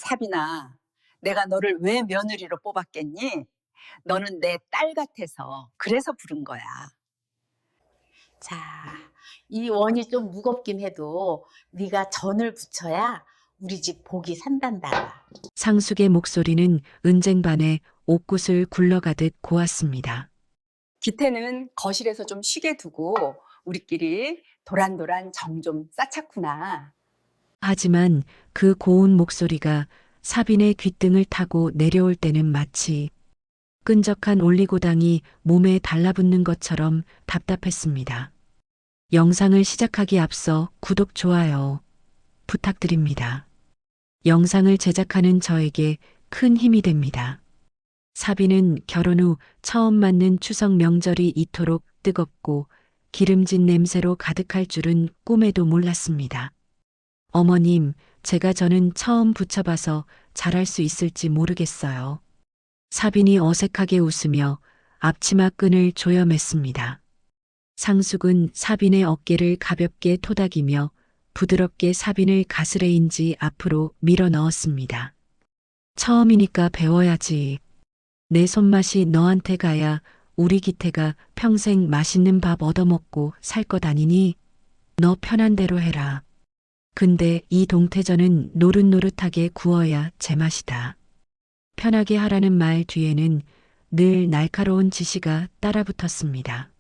사빈아, 내가 너를 왜 며느리로 뽑았겠니? 너는 내 딸 같아서 그래서 부른 거야. 자, 이 원이 좀 무겁긴 해도 네가 전을 붙여야 우리 집 복이 산단다. 상숙의 목소리는 은쟁반에 옥굿을 굴러가듯 고왔습니다. 기태는 거실에서 좀 쉬게 두고 우리끼리 도란도란 정 좀 쌓자꾸나. 하지만 그 고운 목소리가 사빈의 귓등을 타고 내려올 때는 마치 끈적한 올리고당이 몸에 달라붙는 것처럼 답답했습니다. 영상을 시작하기 앞서 구독, 좋아요 부탁드립니다. 영상을 제작하는 저에게 큰 힘이 됩니다. 사빈은 결혼 후 처음 맞는 추석 명절이 이토록 뜨겁고 기름진 냄새로 가득할 줄은 꿈에도 몰랐습니다. 어머님, 제가 저는 처음 붙여봐서 잘할 수 있을지 모르겠어요. 사빈이 어색하게 웃으며 앞치마 끈을 조여맸습니다. 상숙은 사빈의 어깨를 가볍게 토닥이며 부드럽게 사빈을 가스레인지 앞으로 밀어 넣었습니다. 처음이니까 배워야지. 내 손맛이 너한테 가야 우리 기태가 평생 맛있는 밥 얻어먹고 살 것 아니니? 너 편한 대로 해라. 근데 이 동태전은 노릇노릇하게 구워야 제맛이다. 편하게 하라는 말 뒤에는 늘 날카로운 지시가 따라붙었습니다.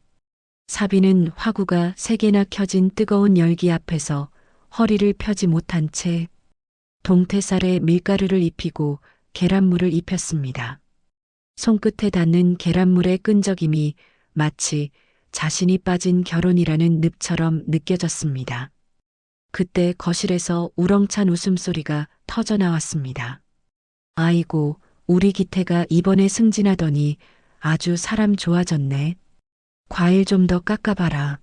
사비는 화구가 3개나 켜진 뜨거운 열기 앞에서 허리를 펴지 못한 채 동태살에 밀가루를 입히고 계란물을 입혔습니다. 손끝에 닿는 계란물의 끈적임이 마치 자신이 빠진 결혼이라는 늪처럼 느껴졌습니다. 그때 거실에서 우렁찬 웃음소리가 터져 나왔습니다. 아이고, 우리 기태가 이번에 승진하더니 아주 사람 좋아졌네. 과일 좀 더 깎아봐라.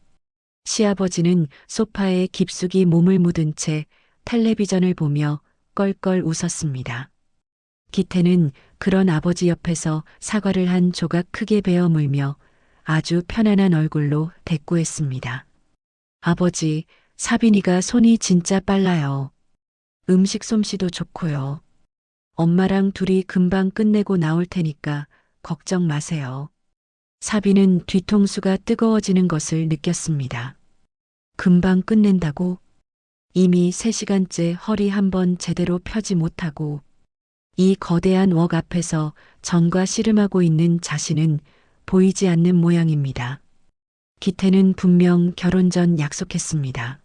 시아버지는 소파에 깊숙이 몸을 묻은 채 텔레비전을 보며 껄껄 웃었습니다. 기태는 그런 아버지 옆에서 사과를 한 조각 크게 베어 물며 아주 편안한 얼굴로 대꾸했습니다. 아버지, 사빈이가 손이 진짜 빨라요. 음식 솜씨도 좋고요. 엄마랑 둘이 금방 끝내고 나올 테니까 걱정 마세요. 사빈은 뒤통수가 뜨거워지는 것을 느꼈습니다. 금방 끝낸다고? 이미 3시간째 허리 한번 제대로 펴지 못하고 이 거대한 웍 앞에서 전과 씨름하고 있는 자신은 보이지 않는 모양입니다. 기태는 분명 결혼 전 약속했습니다.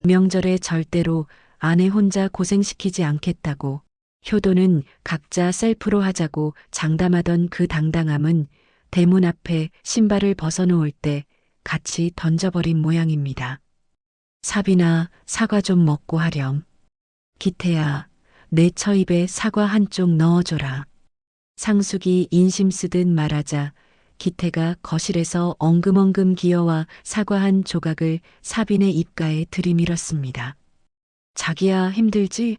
명절에 절대로 아내 혼자 고생시키지 않겠다고. 효도는 각자 셀프로 하자고 장담하던 그 당당함은 대문 앞에 신발을 벗어놓을 때 같이 던져버린 모양입니다. 사빈아, 사과 좀 먹고 하렴. 기태야, 내 처입에 사과 한쪽 넣어줘라. 상숙이 인심 쓰듯 말하자 기태가 거실에서 엉금엉금 기어와 사과 한 조각을 사빈의 입가에 들이밀었습니다. 자기야, 힘들지?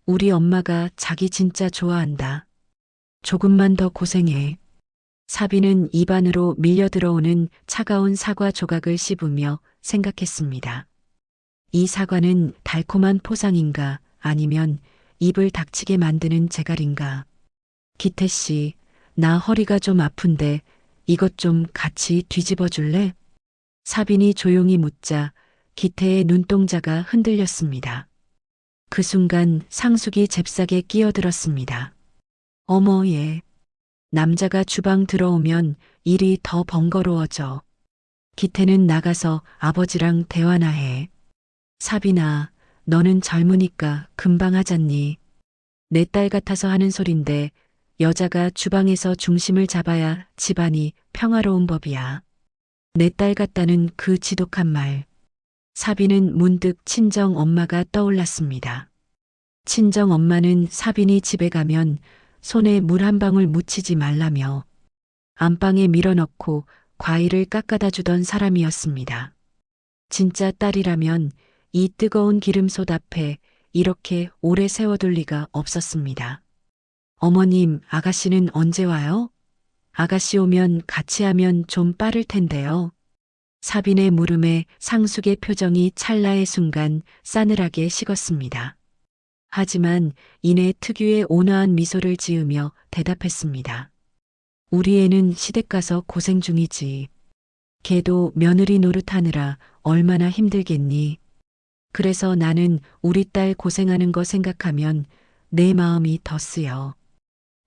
우리 엄마가 자기 진짜 좋아한다. 조금만 더 고생해. 사빈은 입안으로 밀려 들어오는 차가운 사과 조각을 씹으며 생각했습니다. 이 사과는 달콤한 포상인가 아니면 입을 닥치게 만드는 제갈인가. 기태 씨, 나 허리가 좀 아픈데 이것 좀 같이 뒤집어 줄래? 사빈이 조용히 묻자 기태의 눈동자가 흔들렸습니다. 그 순간 상숙이 잽싸게 끼어들었습니다. 어머, 얘. 남자가 주방 들어오면 일이 더 번거로워져. 기태는 나가서 아버지랑 대화나 해. 사빈아, 너는 젊으니까 금방 하잖니. 내 딸 같아서 하는 소린데 여자가 주방에서 중심을 잡아야 집안이 평화로운 법이야. 내 딸 같다는 그 지독한 말. 사빈은 문득 친정 엄마가 떠올랐습니다. 친정 엄마는 사빈이 집에 가면 손에 물 한 방울 묻히지 말라며 안방에 밀어넣고 과일을 깎아다 주던 사람이었습니다. 진짜 딸이라면 이 뜨거운 기름솥 앞에 이렇게 오래 세워둘 리가 없었습니다. 어머님, 아가씨는 언제 와요? 아가씨 오면 같이 하면 좀 빠를 텐데요. 사빈의 물음에 상숙의 표정이 찰나의 순간 싸늘하게 식었습니다. 하지만 이내 특유의 온화한 미소를 지으며 대답했습니다. 우리 애는 시댁 가서 고생 중이지. 걔도 며느리 노릇하느라 얼마나 힘들겠니? 그래서 나는 우리 딸 고생하는 거 생각하면 내 마음이 더 쓰여.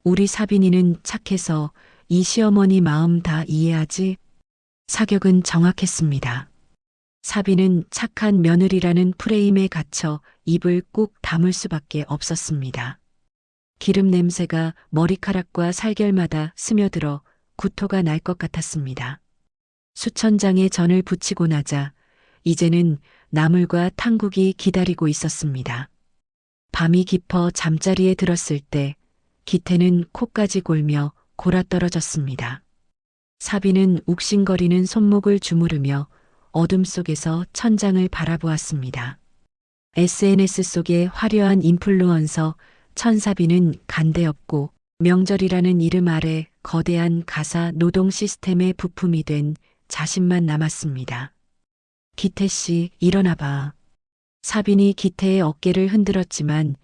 우리 사빈이는 착해서 이 시어머니 마음 다 이해하지? 사격은 정확했습니다. 사빈은 착한 며느리라는 프레임에 갇혀 입을 꾹 다물 수밖에 없었습니다. 기름 냄새가 머리카락과 살결마다 스며들어 구토가 날 것 같았습니다. 수천 장의 전을 부치고 나자 이제는 나물과 탕국이 기다리고 있었습니다. 밤이 깊어 잠자리에 들었을 때 기태는 코까지 골며 골아떨어졌습니다. 사비는 욱신거리는 손목을 주무르며 어둠 속에서 천장을 바라보았습니다. SNS 속의 화려한 인플루언서 천사비는 간대없고 명절이라는 이름 아래 거대한 가사 노동 시스템의 부품이 된 자신만 남았습니다. 기태 씨, 일어나 봐. 사빈이 기태의 어깨를 흔들었지만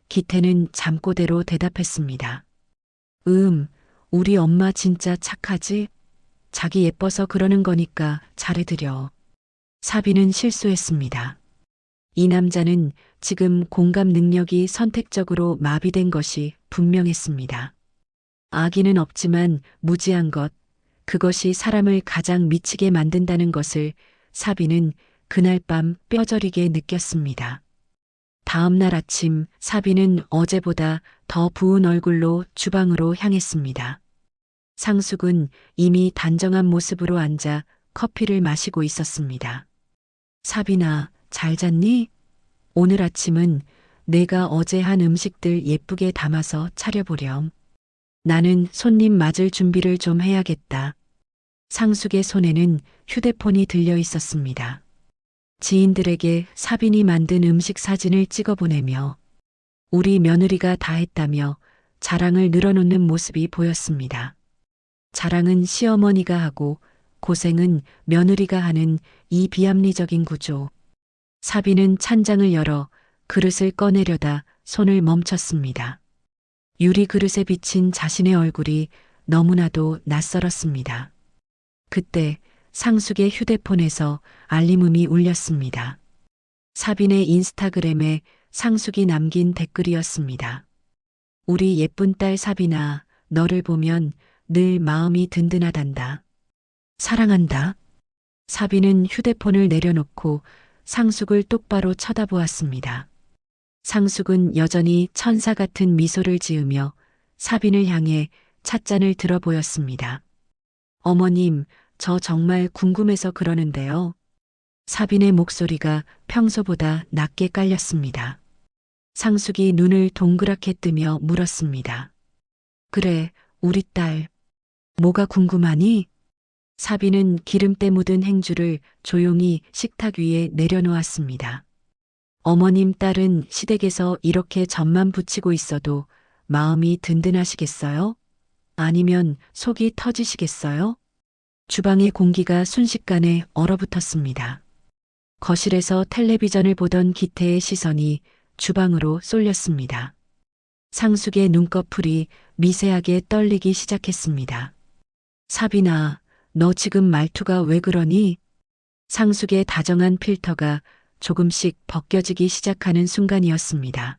기태는 잠꼬대로 대답했습니다. 우리 엄마 진짜 착하지? 자기 예뻐서 그러는 거니까 잘해드려. 사비는 실수했습니다. 이 남자는 지금 공감 능력이 선택적으로 마비된 것이 분명했습니다. 악의는 없지만 무지한 것, 그것이 사람을 가장 미치게 만든다는 것을 사비는 그날 밤 뼈저리게 느꼈습니다. 다음 날 아침 사비는 어제보다 더 부은 얼굴로 주방으로 향했습니다. 상숙은 이미 단정한 모습으로 앉아 커피를 마시고 있었습니다. 사빈아, 잘 잤니? 오늘 아침은 내가 어제 한 음식들 예쁘게 담아서 차려보렴. 나는 손님 맞을 준비를 좀 해야겠다. 상숙의 손에는 휴대폰이 들려 있었습니다. 지인들에게 사빈이 만든 음식 사진을 찍어 보내며 우리 며느리가 다 했다며 자랑을 늘어놓는 모습이 보였습니다. 자랑은 시어머니가 하고 고생은 며느리가 하는 이 비합리적인 구조. 사비는 찬장을 열어 그릇을 꺼내려다 손을 멈췄습니다. 유리 그릇에 비친 자신의 얼굴이 너무나도 낯설었습니다. 그때 상숙의 휴대폰에서 알림음이 울렸습니다. 사빈의 인스타그램에 상숙이 남긴 댓글이었습니다. 우리 예쁜 딸 사빈아, 너를 보면 늘 마음이 든든하단다. 사랑한다. 사빈은 휴대폰을 내려놓고 상숙을 똑바로 쳐다보았습니다. 상숙은 여전히 천사 같은 미소를 지으며 사빈을 향해 찻잔을 들어 보였습니다. 어머님, 저 정말 궁금해서 그러는데요. 사빈의 목소리가 평소보다 낮게 깔렸습니다. 상숙이 눈을 동그랗게 뜨며 물었습니다. 그래, 우리 딸. 뭐가 궁금하니? 사비는 기름때 묻은 행주를 조용히 식탁 위에 내려놓았습니다. 어머님 딸은 시댁에서 이렇게 점만 붙이고 있어도 마음이 든든하시겠어요? 아니면 속이 터지시겠어요? 주방의 공기가 순식간에 얼어붙었습니다. 거실에서 텔레비전을 보던 기태의 시선이 주방으로 쏠렸습니다. 상숙의 눈꺼풀이 미세하게 떨리기 시작했습니다. 사빈아, 너 지금 말투가 왜 그러니? 상숙의 다정한 필터가 조금씩 벗겨지기 시작하는 순간이었습니다.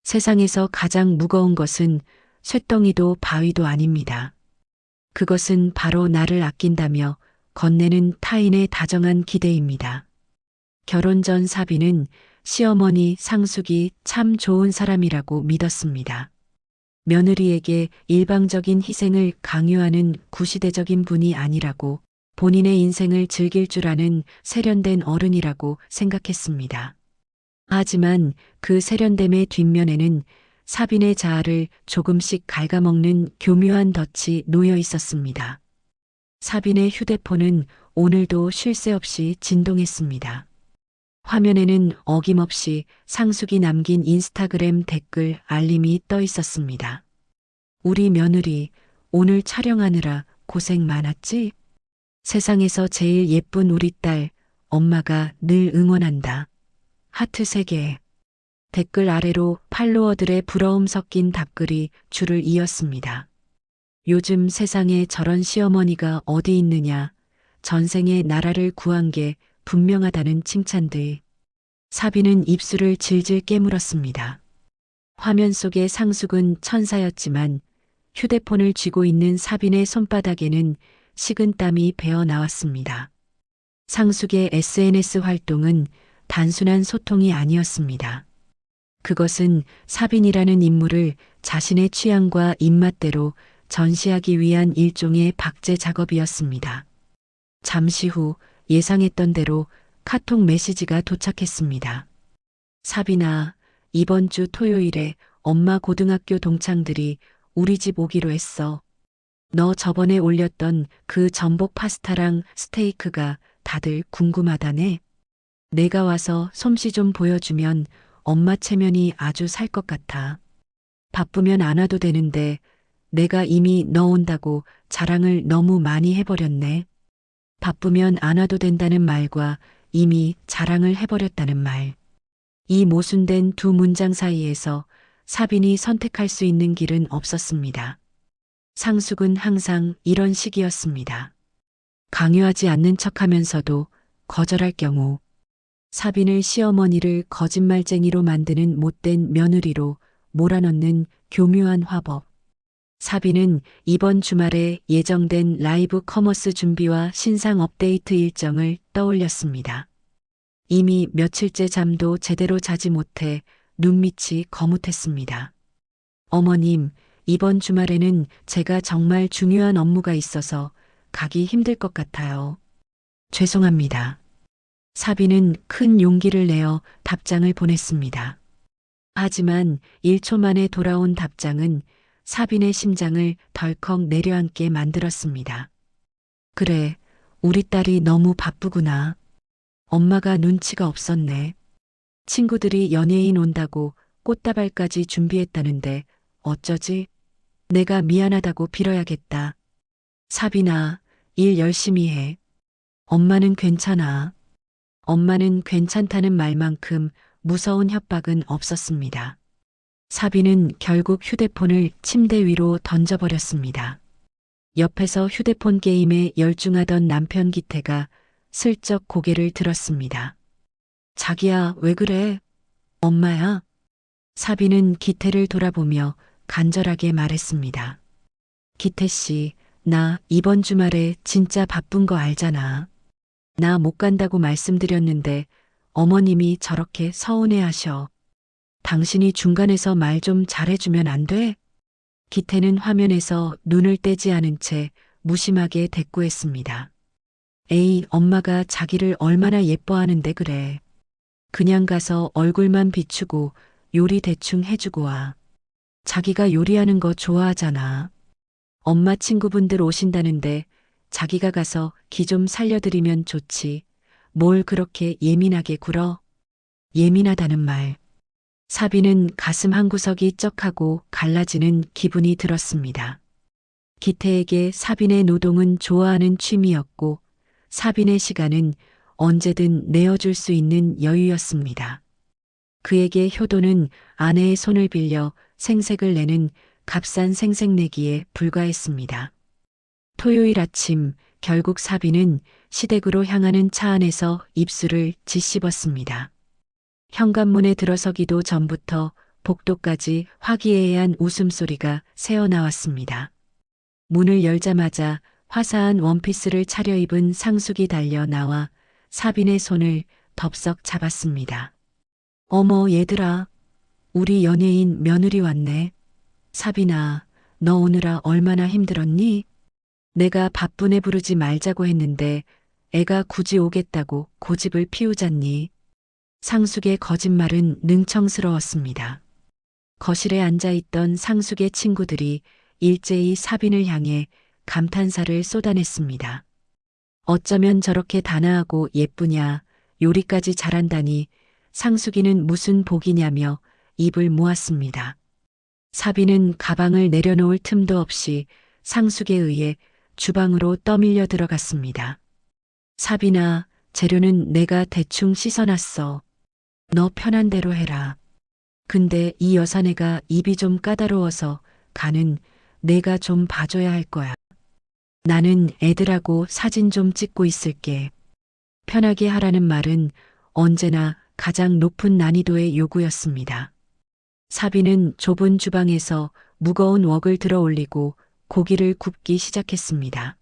세상에서 가장 무거운 것은 쇳덩이도 바위도 아닙니다. 그것은 바로 나를 아낀다며 건네는 타인의 다정한 기대입니다. 결혼 전 사비는 시어머니 상숙이 참 좋은 사람이라고 믿었습니다. 며느리에게 일방적인 희생을 강요하는 구시대적인 분이 아니라고, 본인의 인생을 즐길 줄 아는 세련된 어른이라고 생각했습니다. 하지만 그 세련됨의 뒷면에는 사빈의 자아를 조금씩 갉아먹는 교묘한 덫이 놓여 있었습니다. 사빈의 휴대폰은 오늘도 쉴 새 없이 진동했습니다. 화면에는 어김없이 상숙이 남긴 인스타그램 댓글 알림이 떠 있었습니다. 우리 며느리, 오늘 촬영하느라 고생 많았지? 세상에서 제일 예쁜 우리 딸, 엄마가 늘 응원한다. 하트 3개. 댓글 아래로 팔로워들의 부러움 섞인 답글이 줄을 이었습니다. 요즘 세상에 저런 시어머니가 어디 있느냐. 전생에 나라를 구한 게 분명하다는 칭찬들. 사비는 입술을 질질 깨물었습니다. 화면 속의 상숙은 천사였지만 휴대폰을 쥐고 있는 사빈의 손바닥에는 식은땀이 배어 나왔습니다. 상숙의 SNS 활동은 단순한 소통이 아니었습니다. 그것은 사빈이라는 인물을 자신의 취향과 입맛대로 전시하기 위한 일종의 박제 작업이었습니다. 잠시 후 예상했던 대로 카톡 메시지가 도착했습니다. 사빈아, 이번 주 토요일에 엄마 고등학교 동창들이 우리 집 오기로 했어. 너 저번에 올렸던 그 전복 파스타랑 스테이크가 다들 궁금하다네. 내가 와서 솜씨 좀 보여주면 엄마 체면이 아주 살 것 같아. 바쁘면 안 와도 되는데 내가 이미 너 온다고 자랑을 너무 많이 해버렸네. 바쁘면 안 와도 된다는 말과 이미 자랑을 해버렸다는 말. 이 모순된 두 문장 사이에서 사빈이 선택할 수 있는 길은 없었습니다. 상숙은 항상 이런 식이었습니다. 강요하지 않는 척하면서도 거절할 경우 사빈을 시어머니를 거짓말쟁이로 만드는 못된 며느리로 몰아넣는 교묘한 화법. 사빈은 이번 주말에 예정된 라이브 커머스 준비와 신상 업데이트 일정을 떠올렸습니다. 이미 며칠째 잠도 제대로 자지 못해 눈밑이 거뭇했습니다. 어머님, 이번 주말에는 제가 정말 중요한 업무가 있어서 가기 힘들 것 같아요. 죄송합니다. 사빈은 큰 용기를 내어 답장을 보냈습니다. 하지만 1초 만에 돌아온 답장은 사빈의 심장을 덜컥 내려앉게 만들었습니다. 그래, 우리 딸이 너무 바쁘구나. 엄마가 눈치가 없었네. 친구들이 연예인 온다고 꽃다발까지 준비했다는데 어쩌지? 내가 미안하다고 빌어야겠다. 사빈아, 일 열심히 해. 엄마는 괜찮아. 엄마는 괜찮다는 말만큼 무서운 협박은 없었습니다. 사빈은 결국 휴대폰을 침대 위로 던져버렸습니다. 옆에서 휴대폰 게임에 열중하던 남편 기태가 슬쩍 고개를 들었습니다. 자기야, 왜 그래? 엄마야? 사빈은 기태를 돌아보며 간절하게 말했습니다. 기태 씨, 나 이번 주말에 진짜 바쁜 거 알잖아. 나 못 간다고 말씀드렸는데 어머님이 저렇게 서운해 하셔. 당신이 중간에서 말 좀 잘해주면 안 돼? 기태는 화면에서 눈을 떼지 않은 채 무심하게 대꾸했습니다. 에이, 엄마가 자기를 얼마나 예뻐하는데 그래. 그냥 가서 얼굴만 비추고 요리 대충 해주고 와. 자기가 요리하는 거 좋아하잖아. 엄마 친구분들 오신다는데 자기가 가서 기 좀 살려드리면 좋지. 뭘 그렇게 예민하게 굴어? 예민하다는 말. 사비는 가슴 한구석이 쩍하고 갈라지는 기분이 들었습니다. 기태에게 사빈의 노동은 좋아하는 취미였고 사빈의 시간은 언제든 내어줄 수 있는 여유였습니다. 그에게 효도는 아내의 손을 빌려 생색을 내는 값싼 생색내기에 불과했습니다. 토요일 아침 결국 사빈은 시댁으로 향하는 차 안에서 입술을 짓씹었습니다. 현관문에 들어서기도 전부터 복도까지 화기애애한 웃음소리가 새어나왔습니다. 문을 열자마자 화사한 원피스를 차려입은 상숙이 달려 나와 사빈의 손을 덥석 잡았습니다. 어머 얘들아, 우리 연예인 며느리 왔네. 사빈아, 너 오느라 얼마나 힘들었니? 내가 바쁜 애 부르지 말자고 했는데 애가 굳이 오겠다고 고집을 피우잖니. 상숙의 거짓말은 능청스러웠습니다. 거실에 앉아있던 상숙의 친구들이 일제히 사빈을 향해 감탄사를 쏟아냈습니다. 어쩌면 저렇게 단아하고 예쁘냐, 요리까지 잘한다니 상숙이는 무슨 복이냐며 입을 모았습니다. 사빈은 가방을 내려놓을 틈도 없이 상숙에 의해 주방으로 떠밀려 들어갔습니다. 사빈아, 재료는 내가 대충 씻어놨어. 너 편한 대로 해라. 근데 이 여사네가 입이 좀 까다로워서 간은 내가 좀 봐줘야 할 거야. 나는 애들하고 사진 좀 찍고 있을게. 편하게 하라는 말은 언제나 가장 높은 난이도의 요구였습니다. 사비는 좁은 주방에서 무거운 웍을 들어 올리고 고기를 굽기 시작했습니다.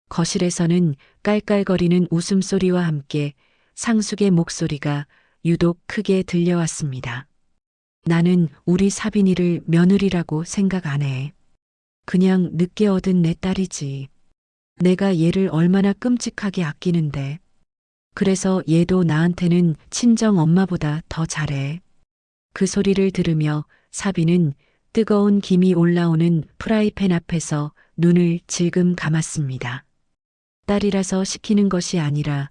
거실에서는 깔깔거리는 웃음소리와 함께 상숙의 목소리가 유독 크게 들려왔습니다. 나는 우리 사빈이를 며느리라고 생각 안 해. 그냥 늦게 얻은 내 딸이지. 내가 얘를 얼마나 끔찍하게 아끼는데. 그래서 얘도 나한테는 친정 엄마보다 더 잘해. 그 소리를 들으며 사비는 뜨거운 김이 올라오는 프라이팬 앞에서 눈을 질금 감았습니다. 딸이라서 시키는 것이 아니라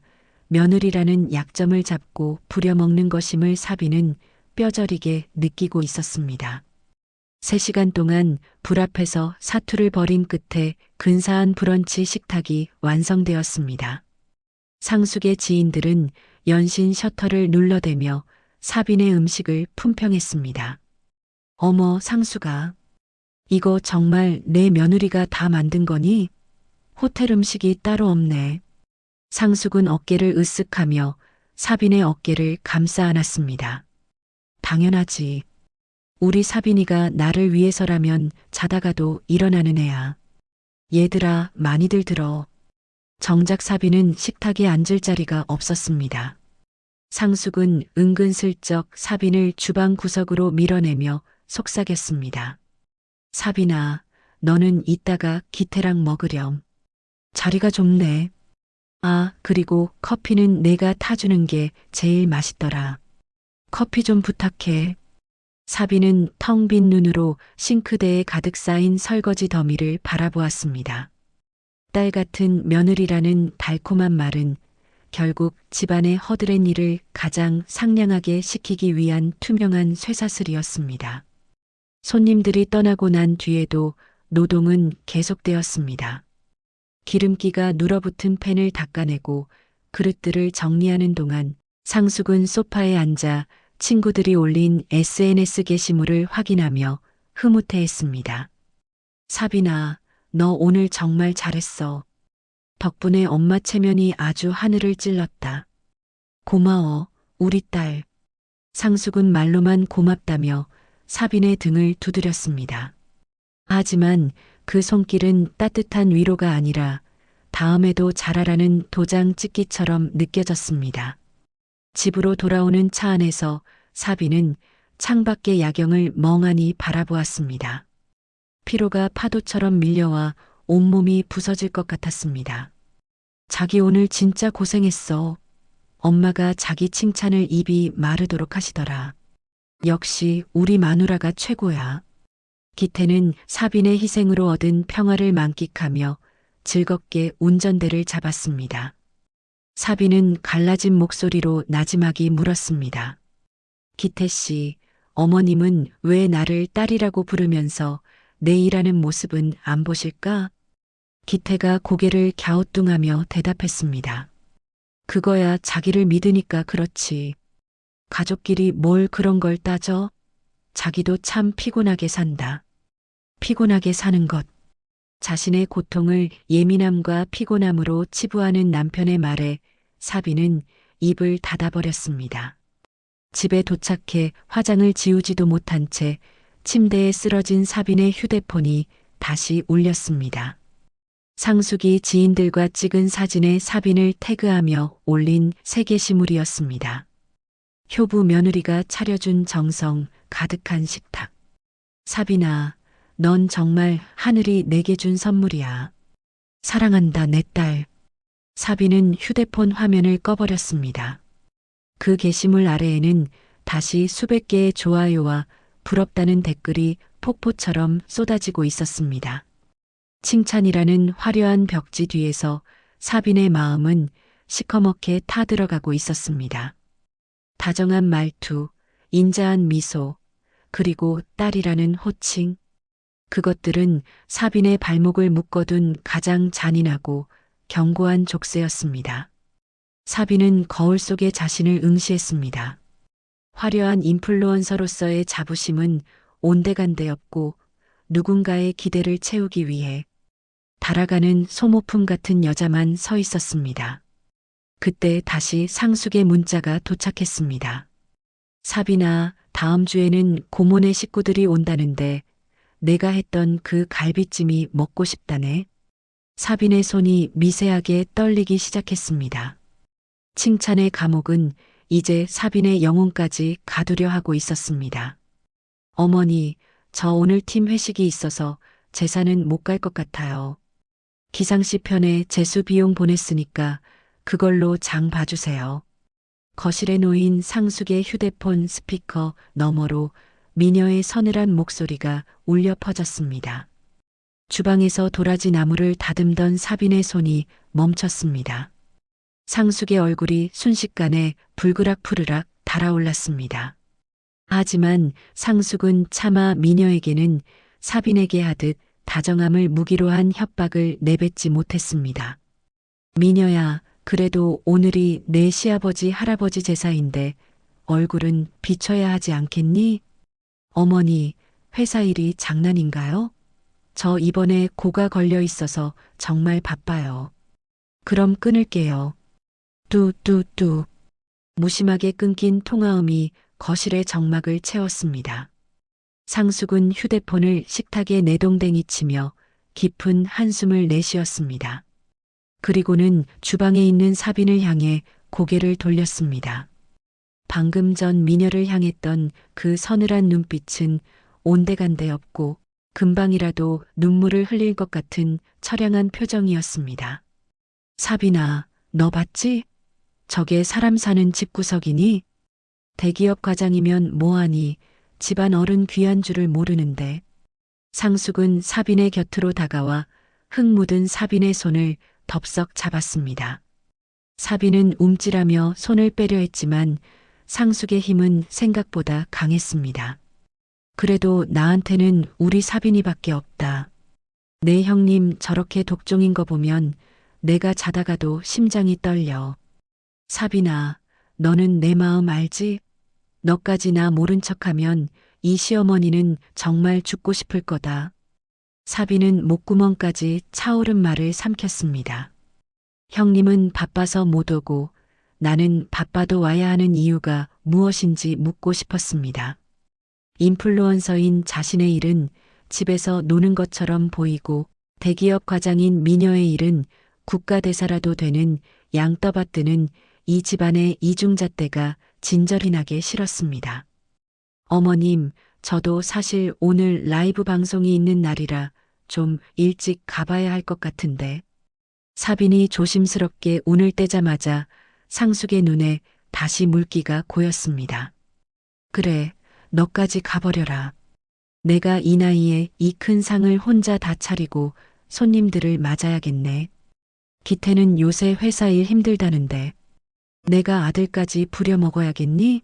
며느리라는 약점을 잡고 부려먹는 것임을 사비는 뼈저리게 느끼고 있었습니다. 3시간 동안 불 앞에서 사투를 벌인 끝에 근사한 브런치 식탁이 완성되었습니다. 상숙의 지인들은 연신 셔터를 눌러대며 사빈의 음식을 품평했습니다. 어머, 상숙아. 이거 정말 내 며느리가 다 만든 거니? 호텔 음식이 따로 없네. 상숙은 어깨를 으쓱하며 사빈의 어깨를 감싸 안았습니다. 당연하지. 우리 사빈이가 나를 위해서라면 자다가도 일어나는 애야. 얘들아, 많이들 들어. 정작 사빈은 식탁에 앉을 자리가 없었습니다. 상숙은 은근슬쩍 사빈을 주방 구석으로 밀어내며 속삭였습니다. 사빈아, 너는 이따가 기태랑 먹으렴. 자리가 좁네. 아, 그리고 커피는 내가 타주는 게 제일 맛있더라. 커피 좀 부탁해. 사비는 텅 빈 눈으로 싱크대에 가득 쌓인 설거지 더미를 바라보았습니다. 딸 같은 며느리라는 달콤한 말은 결국 집안의 허드렛 일을 가장 상냥하게 시키기 위한 투명한 쇠사슬이었습니다. 손님들이 떠나고 난 뒤에도 노동은 계속되었습니다. 기름기가 눌어붙은 팬을 닦아내고 그릇들을 정리하는 동안 상숙은 소파에 앉아 친구들이 올린 SNS 게시물을 확인하며 흐뭇해했습니다. 사빈아, 너 오늘 정말 잘했어. 덕분에 엄마 체면이 아주 하늘을 찔렀다. 고마워, 우리 딸. 상숙은 말로만 고맙다며 사빈의 등을 두드렸습니다. 하지만 그 손길은 따뜻한 위로가 아니라 다음에도 잘하라는 도장 찍기처럼 느껴졌습니다. 집으로 돌아오는 차 안에서 사비는 창밖의 야경을 멍하니 바라보았습니다. 피로가 파도처럼 밀려와 온몸이 부서질 것 같았습니다. 자기 오늘 진짜 고생했어. 엄마가 자기 칭찬을 입이 마르도록 하시더라. 역시 우리 마누라가 최고야. 기태는 사빈의 희생으로 얻은 평화를 만끽하며 즐겁게 운전대를 잡았습니다. 사빈은 갈라진 목소리로 나지막이 물었습니다. 기태 씨, 어머님은 왜 나를 딸이라고 부르면서 내 일하는 모습은 안 보실까? 기태가 고개를 갸우뚱하며 대답했습니다. 그거야 자기를 믿으니까 그렇지. 가족끼리 뭘 그런 걸 따져? 자기도 참 피곤하게 산다. 피곤하게 사는 것. 자신의 고통을 예민함과 피곤함으로 치부하는 남편의 말에 사비는 입을 닫아버렸습니다. 집에 도착해 화장을 지우지도 못한 채 침대에 쓰러진 사빈의 휴대폰이 다시 울렸습니다. 상숙이 지인들과 찍은 사진에 사빈을 태그하며 올린 새 게시물이었습니다. 효부 며느리가 차려준 정성 가득한 식탁. 사빈아, 넌 정말 하늘이 내게 준 선물이야. 사랑한다, 내 딸. 사빈은 휴대폰 화면을 꺼버렸습니다. 그 게시물 아래에는 다시 수백 개의 좋아요와 부럽다는 댓글이 폭포처럼 쏟아지고 있었습니다. 칭찬이라는 화려한 벽지 뒤에서 사빈의 마음은 시커멓게 타들어가고 있었습니다. 다정한 말투, 인자한 미소, 그리고 딸이라는 호칭. 그것들은 사빈의 발목을 묶어둔 가장 잔인하고 견고한 족쇄였습니다. 사빈은 거울 속의 자신을 응시했습니다. 화려한 인플루언서로서의 자부심은 온데간데였고 누군가의 기대를 채우기 위해 달아가는 소모품 같은 여자만 서 있었습니다. 그때 다시 상숙의 문자가 도착했습니다. 사빈아, 다음 주에는 고모네 식구들이 온다는데 내가 했던 그 갈비찜이 먹고 싶다네. 사빈의 손이 미세하게 떨리기 시작했습니다. 칭찬의 감옥은 이제 사빈의 영혼까지 가두려 하고 있었습니다. 어머니, 저 오늘 팀 회식이 있어서 제사는 못 갈 것 같아요. 기상씨 편에 제수 비용 보냈으니까 그걸로 장 봐주세요. 거실에 놓인 상숙의 휴대폰 스피커 너머로 미녀의 서늘한 목소리가 울려 퍼졌습니다. 주방에서 도라지 나무를 다듬던 사빈의 손이 멈췄습니다. 상숙의 얼굴이 순식간에 불그락푸르락 달아올랐습니다. 하지만 상숙은 차마 미녀에게는 사빈에게 하듯 다정함을 무기로 한 협박을 내뱉지 못했습니다. 미녀야, 그래도 오늘이 내 시아버지 할아버지 제사인데 얼굴은 비춰야 하지 않겠니? 어머니, 회사 일이 장난인가요? 저 이번에 고가 걸려 있어서 정말 바빠요. 그럼 끊을게요. 뚜뚜뚜. 무심하게 끊긴 통화음이 거실의 정막을 채웠습니다. 상숙은 휴대폰을 식탁에 내동댕이 치며 깊은 한숨을 내쉬었습니다. 그리고는 주방에 있는 사빈을 향해 고개를 돌렸습니다. 방금 전 미녀를 향했던 그 서늘한 눈빛은 온데간데 없고 금방이라도 눈물을 흘릴 것 같은 처량한 표정이었습니다. 사빈아, 너 봤지? 저게 사람 사는 집구석이니? 대기업 과장이면 뭐하니? 집안 어른 귀한 줄을 모르는데. 상숙은 사빈의 곁으로 다가와 흙 묻은 사빈의 손을 덥석 잡았습니다. 사빈은 움찔하며 손을 빼려 했지만 상숙의 힘은 생각보다 강했습니다. 그래도 나한테는 우리 사빈이밖에 없다. 내 형님 저렇게 독종인 거 보면 내가 자다가도 심장이 떨려. 사빈아, 너는 내 마음 알지? 너까지 나 모른 척하면 이 시어머니는 정말 죽고 싶을 거다. 사빈은 목구멍까지 차오른 말을 삼켰습니다. 형님은 바빠서 못 오고 나는 바빠도 와야 하는 이유가 무엇인지 묻고 싶었습니다. 인플루언서인 자신의 일은 집에서 노는 것처럼 보이고 대기업 과장인 미녀의 일은 국가대사라도 되는 양떠받드는 이 집안의 이중잣대가 진절이 나게 싫었습니다. 어머님, 저도 사실 오늘 라이브 방송이 있는 날이라 좀 일찍 가봐야 할 것 같은데. 사빈이 조심스럽게 운을 떼자마자 상숙의 눈에 다시 물기가 고였습니다. 그래, 너까지 가버려라. 내가 이 나이에 이 큰 상을 혼자 다 차리고 손님들을 맞아야겠네. 기태는 요새 회사 일 힘들다는데 내가 아들까지 부려먹어야겠니?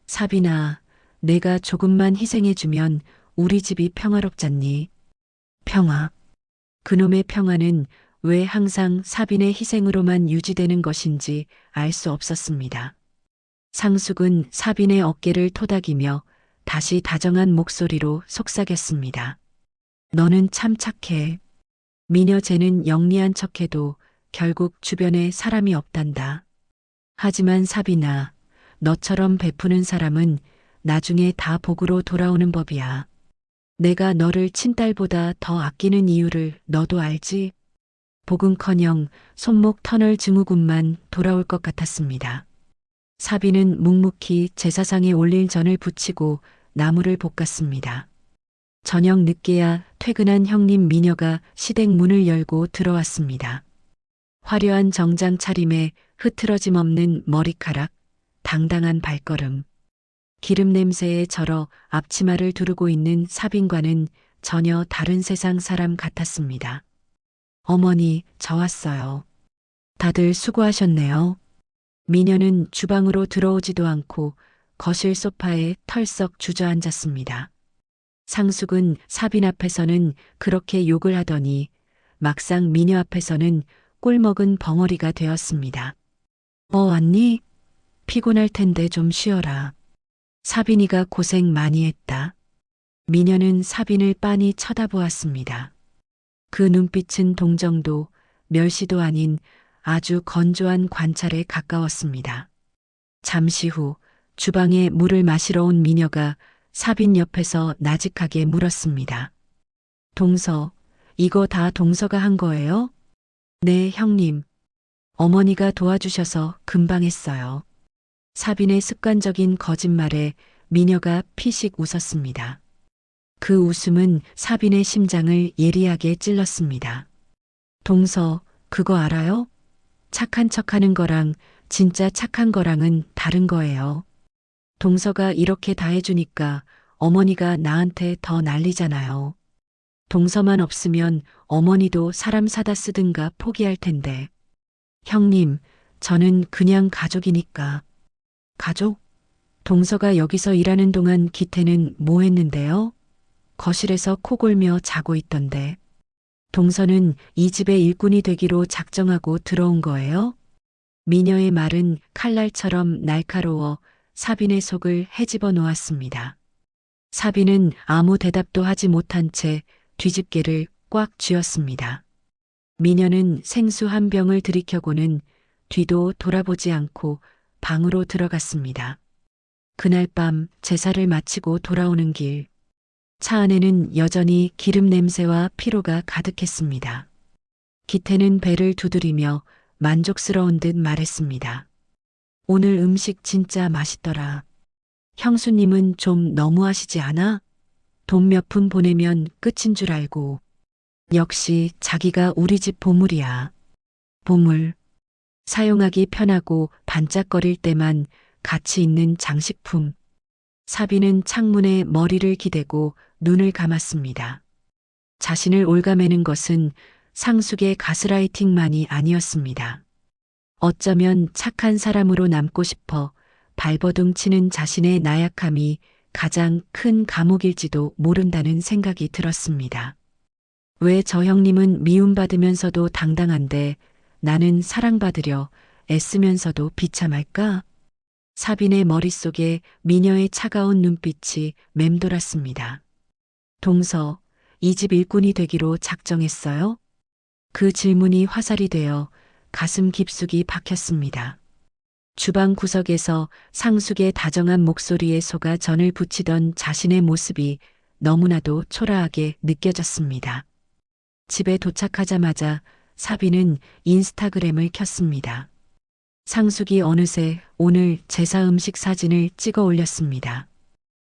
사빈아, 내가 조금만 희생해주면 우리 집이 평화롭잖니. 평화. 그놈의 평화는 왜 항상 사빈의 희생으로만 유지되는 것인지 알 수 없었습니다. 상숙은 사빈의 어깨를 토닥이며 다시 다정한 목소리로 속삭였습니다. 너는 참 착해. 미녀 쟤는 영리한 척해도 결국 주변에 사람이 없단다. 하지만 사빈아, 너처럼 베푸는 사람은 나중에 다 복으로 돌아오는 법이야. 내가 너를 친딸보다 더 아끼는 이유를 너도 알지? 복은커녕 손목 터널 증후군만 돌아올 것 같았습니다. 사빈은 묵묵히 제사상에 올릴 전을 부치고 나무를 볶았습니다. 저녁 늦게야 퇴근한 형님 미녀가 시댁 문을 열고 들어왔습니다. 화려한 정장 차림에 흐트러짐 없는 머리카락, 당당한 발걸음. 기름 냄새에 절어 앞치마를 두르고 있는 사빈과는 전혀 다른 세상 사람 같았습니다. 어머니, 저 왔어요. 다들 수고하셨네요. 미녀는 주방으로 들어오지도 않고 거실 소파에 털썩 주저앉았습니다. 상숙은 사빈 앞에서는 그렇게 욕을 하더니 막상 미녀 앞에서는 꿀먹은 벙어리가 되었습니다. 왔니? 피곤할 텐데 좀 쉬어라. 사빈이가 고생 많이 했다. 미녀는 사빈을 빤히 쳐다보았습니다. 그 눈빛은 동정도 멸시도 아닌 아주 건조한 관찰에 가까웠습니다. 잠시 후 주방에 물을 마시러 온 미녀가 사빈 옆에서 나직하게 물었습니다. 동서, 이거 다 동서가 한 거예요? 네, 형님. 어머니가 도와주셔서 금방 했어요. 사빈의 습관적인 거짓말에 미녀가 피식 웃었습니다. 그 웃음은 사빈의 심장을 예리하게 찔렀습니다. 동서, 그거 알아요? 착한 척하는 거랑 진짜 착한 거랑은 다른 거예요. 동서가 이렇게 다 해주니까 어머니가 나한테 더 난리잖아요. 동서만 없으면 어머니도 사람 사다 쓰든가 포기할 텐데. 형님, 저는 그냥 가족이니까. 가족? 동서가 여기서 일하는 동안 기태는 뭐 했는데요? 거실에서 코골며 자고 있던데. 동서는 이 집의 일꾼이 되기로 작정하고 들어온 거예요? 미녀의 말은 칼날처럼 날카로워 사빈의 속을 헤집어 놓았습니다. 사빈은 아무 대답도 하지 못한 채 뒤집개를 꽉 쥐었습니다. 미녀는 생수 한 병을 들이켜고는 뒤도 돌아보지 않고 방으로 들어갔습니다. 그날 밤 제사를 마치고 돌아오는 길, 차 안에는 여전히 기름 냄새와 피로가 가득했습니다. 기태는 배를 두드리며 만족스러운 듯 말했습니다. 오늘 음식 진짜 맛있더라. 형수님은 좀 너무하시지 않아? 돈 몇 푼 보내면 끝인 줄 알고. 역시 자기가 우리 집 보물이야. 보물. 사용하기 편하고 반짝거릴 때만 가치 있는 장식품. 사비는 창문에 머리를 기대고 눈을 감았습니다. 자신을 올가매는 것은 상숙의 가스라이팅만이 아니었습니다. 어쩌면 착한 사람으로 남고 싶어 발버둥 치는 자신의 나약함이 가장 큰 감옥일지도 모른다는 생각이 들었습니다. 왜 저 형님은 미움받으면서도 당당한데 나는 사랑받으려 애쓰면서도 비참할까? 사빈의 머릿속에 미녀의 차가운 눈빛이 맴돌았습니다. 동서, 이 집 일꾼이 되기로 작정했어요? 그 질문이 화살이 되어 가슴 깊숙이 박혔습니다. 주방 구석에서 상숙의 다정한 목소리에 속아 전을 부치던 자신의 모습이 너무나도 초라하게 느껴졌습니다. 집에 도착하자마자 사비는 인스타그램을 켰습니다. 상숙이 어느새 오늘 제사 음식 사진을 찍어 올렸습니다.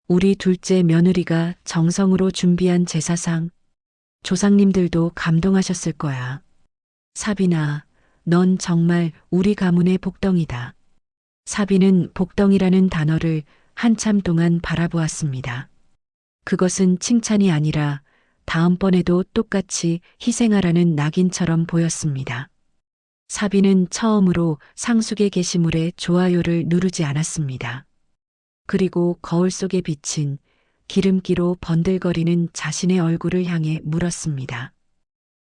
우리 둘째 며느리가 정성으로 준비한 제사상. 조상님들도 감동하셨을 거야. 사빈아, 넌 정말 우리 가문의 복덩이다. 사비는 복덩이라는 단어를 한참 동안 바라보았습니다. 그것은 칭찬이 아니라 다음번에도 똑같이 희생하라는 낙인처럼 보였습니다. 사비는 처음으로 상숙의 게시물에 좋아요를 누르지 않았습니다. 그리고 거울 속에 비친 기름기로 번들거리는 자신의 얼굴을 향해 물었습니다.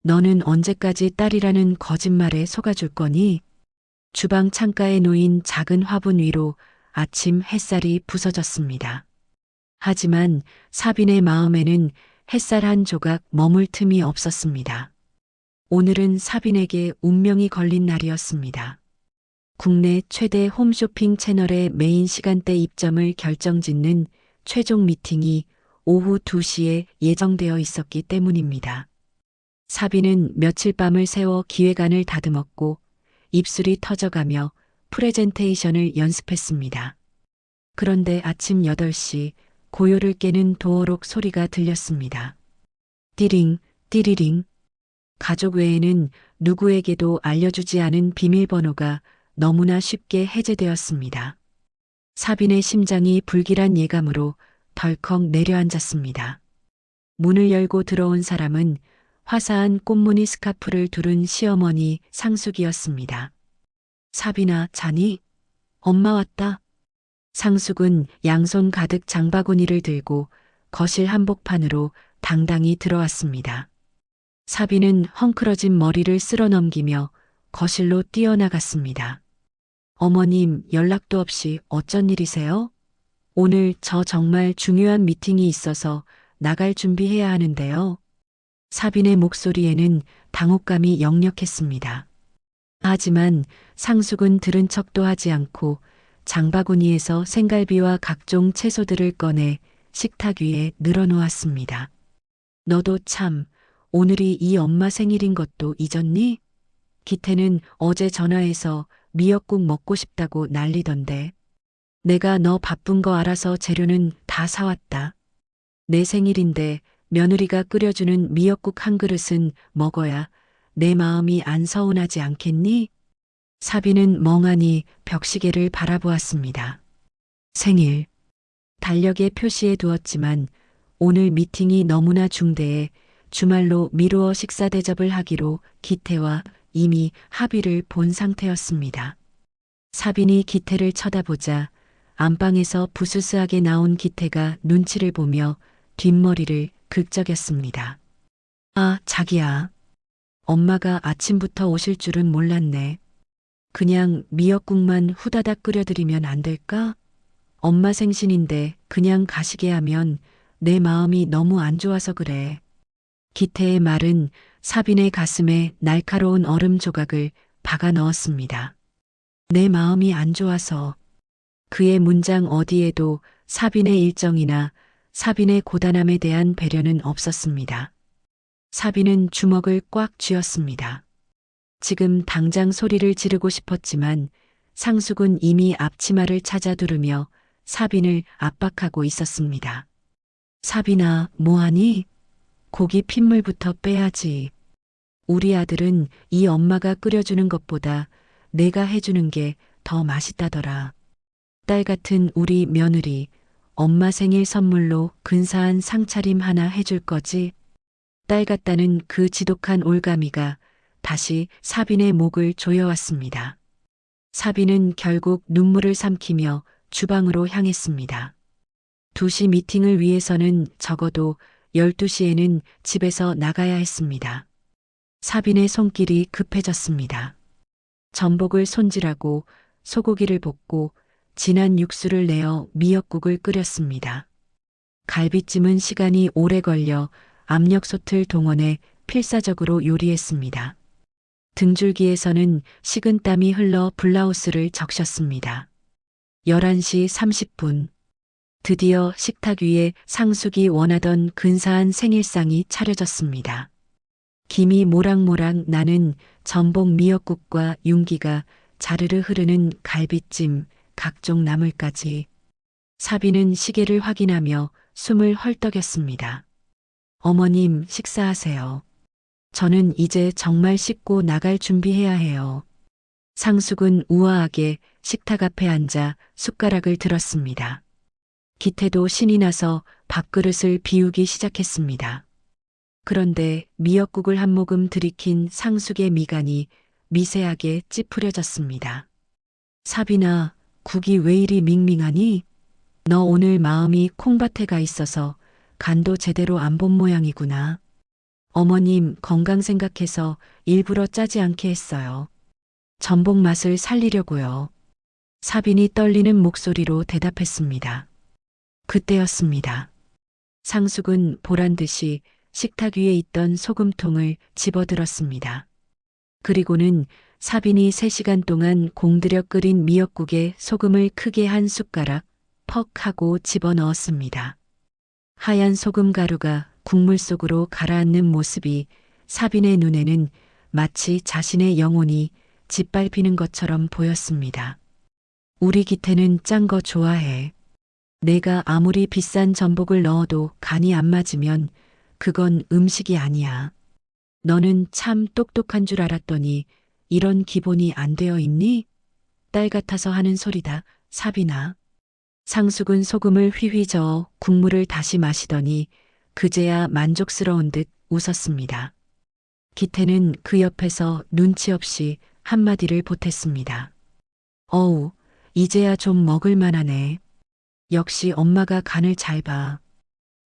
너는 언제까지 딸이라는 거짓말에 속아줄 거니? 주방 창가에 놓인 작은 화분 위로 아침 햇살이 부서졌습니다. 하지만 사빈의 마음에는 햇살 한 조각 머물 틈이 없었습니다. 오늘은 사빈에게 운명이 걸린 날이었습니다. 국내 최대 홈쇼핑 채널의 메인 시간대 입점을 결정짓는 최종 미팅이 오후 2시에 예정되어 있었기 때문입니다. 사빈은 며칠 밤을 새워 기획안을 다듬었고 입술이 터져가며 프레젠테이션을 연습했습니다. 그런데 아침 8시 고요를 깨는 도어록 소리가 들렸습니다. 띠링, 띠리링. 가족 외에는 누구에게도 알려주지 않은 비밀번호가 너무나 쉽게 해제되었습니다. 사빈의 심장이 불길한 예감으로 덜컥 내려앉았습니다. 문을 열고 들어온 사람은 화사한 꽃무늬 스카프를 두른 시어머니 상숙이었습니다. 사빈아, 자니? 엄마 왔다. 상숙은 양손 가득 장바구니를 들고 거실 한복판으로 당당히 들어왔습니다. 사빈은 헝클어진 머리를 쓸어 넘기며 거실로 뛰어나갔습니다. 어머님, 연락도 없이 어쩐 일이세요? 오늘 저 정말 중요한 미팅이 있어서 나갈 준비해야 하는데요. 사빈의 목소리에는 당혹감이 역력했습니다. 하지만 상숙은 들은 척도 하지 않고 장바구니에서 생갈비와 각종 채소들을 꺼내 식탁 위에 늘어놓았습니다. 너도 참, 오늘이 이 엄마 생일인 것도 잊었니? 기태는 어제 전화해서 미역국 먹고 싶다고 난리던데. 내가 너 바쁜 거 알아서 재료는 다 사왔다. 내 생일인데 며느리가 끓여주는 미역국 한 그릇은 먹어야 내 마음이 안 서운하지 않겠니? 사비는 멍하니 벽시계를 바라보았습니다. 생일. 달력에 표시해 두었지만 오늘 미팅이 너무나 중대해 주말로 미루어 식사 대접을 하기로 기태와 이미 합의를 본 상태였습니다. 사빈이 기태를 쳐다보자 안방에서 부스스하게 나온 기태가 눈치를 보며 뒷머리를 긁적였습니다. 아, 자기야. 엄마가 아침부터 오실 줄은 몰랐네. 그냥 미역국만 후다닥 끓여드리면 안 될까? 엄마 생신인데 그냥 가시게 하면 내 마음이 너무 안 좋아서 그래. 기태의 말은 사빈의 가슴에 날카로운 얼음 조각을 박아 넣었습니다. 내 마음이 안 좋아서. 그의 문장 어디에도 사빈의 일정이나 사빈의 고단함에 대한 배려는 없었습니다. 사빈은 주먹을 꽉 쥐었습니다. 지금 당장 소리를 지르고 싶었지만 상숙은 이미 앞치마를 찾아 두르며 사빈을 압박하고 있었습니다. 사빈아, 뭐하니? 고기 핏물부터 빼야지. 우리 아들은 이 엄마가 끓여주는 것보다 내가 해주는 게 더 맛있다더라. 딸 같은 우리 며느리, 엄마 생일 선물로 근사한 상차림 하나 해줄 거지? 딸 같다는 그 지독한 올가미가 다시 사빈의 목을 조여왔습니다. 사빈은 결국 눈물을 삼키며 주방으로 향했습니다. 2시 미팅을 위해서는 적어도 12시에는 집에서 나가야 했습니다. 사빈의 손길이 급해졌습니다. 전복을 손질하고 소고기를 볶고 진한 육수를 내어 미역국을 끓였습니다. 갈비찜은 시간이 오래 걸려 압력솥을 동원해 필사적으로 요리했습니다. 등줄기에서는 식은땀이 흘러 블라우스를 적셨습니다. 11시 30분. 드디어 식탁 위에 상숙이 원하던 근사한 생일상이 차려졌습니다. 김이 모락모락 나는 전복 미역국과 윤기가 자르르 흐르는 갈비찜, 각종 나물까지. 사비는 시계를 확인하며 숨을 헐떡였습니다. 어머님, 식사하세요. 저는 이제 정말 씻고 나갈 준비해야 해요. 상숙은 우아하게 식탁 앞에 앉아 숟가락을 들었습니다. 기태도 신이 나서 밥그릇을 비우기 시작했습니다. 그런데 미역국을 한 모금 들이킨 상숙의 미간이 미세하게 찌푸려졌습니다. 사빈아, 국이 왜 이리 밍밍하니? 너 오늘 마음이 콩밭에 가 있어서 간도 제대로 안 본 모양이구나. 어머님 건강 생각해서 일부러 짜지 않게 했어요. 전복 맛을 살리려고요. 사빈이 떨리는 목소리로 대답했습니다. 그때였습니다. 상숙은 보란 듯이 식탁 위에 있던 소금통을 집어들었습니다. 그리고는 사빈이 3시간 동안 공들여 끓인 미역국에 소금을 크게 한 숟가락 퍽 하고 집어넣었습니다. 하얀 소금 가루가 국물 속으로 가라앉는 모습이 사빈의 눈에는 마치 자신의 영혼이 짓밟히는 것처럼 보였습니다. 우리 기태는 짠 거 좋아해. 내가 아무리 비싼 전복을 넣어도 간이 안 맞으면 그건 음식이 아니야. 너는 참 똑똑한 줄 알았더니 이런 기본이 안 되어 있니? 딸 같아서 하는 소리다, 사빈아. 상숙은 소금을 휘휘 저어 국물을 다시 마시더니 그제야 만족스러운 듯 웃었습니다. 기태는 그 옆에서 눈치 없이 한마디를 보탰습니다. 어우, 이제야 좀 먹을 만하네. 역시 엄마가 간을 잘 봐.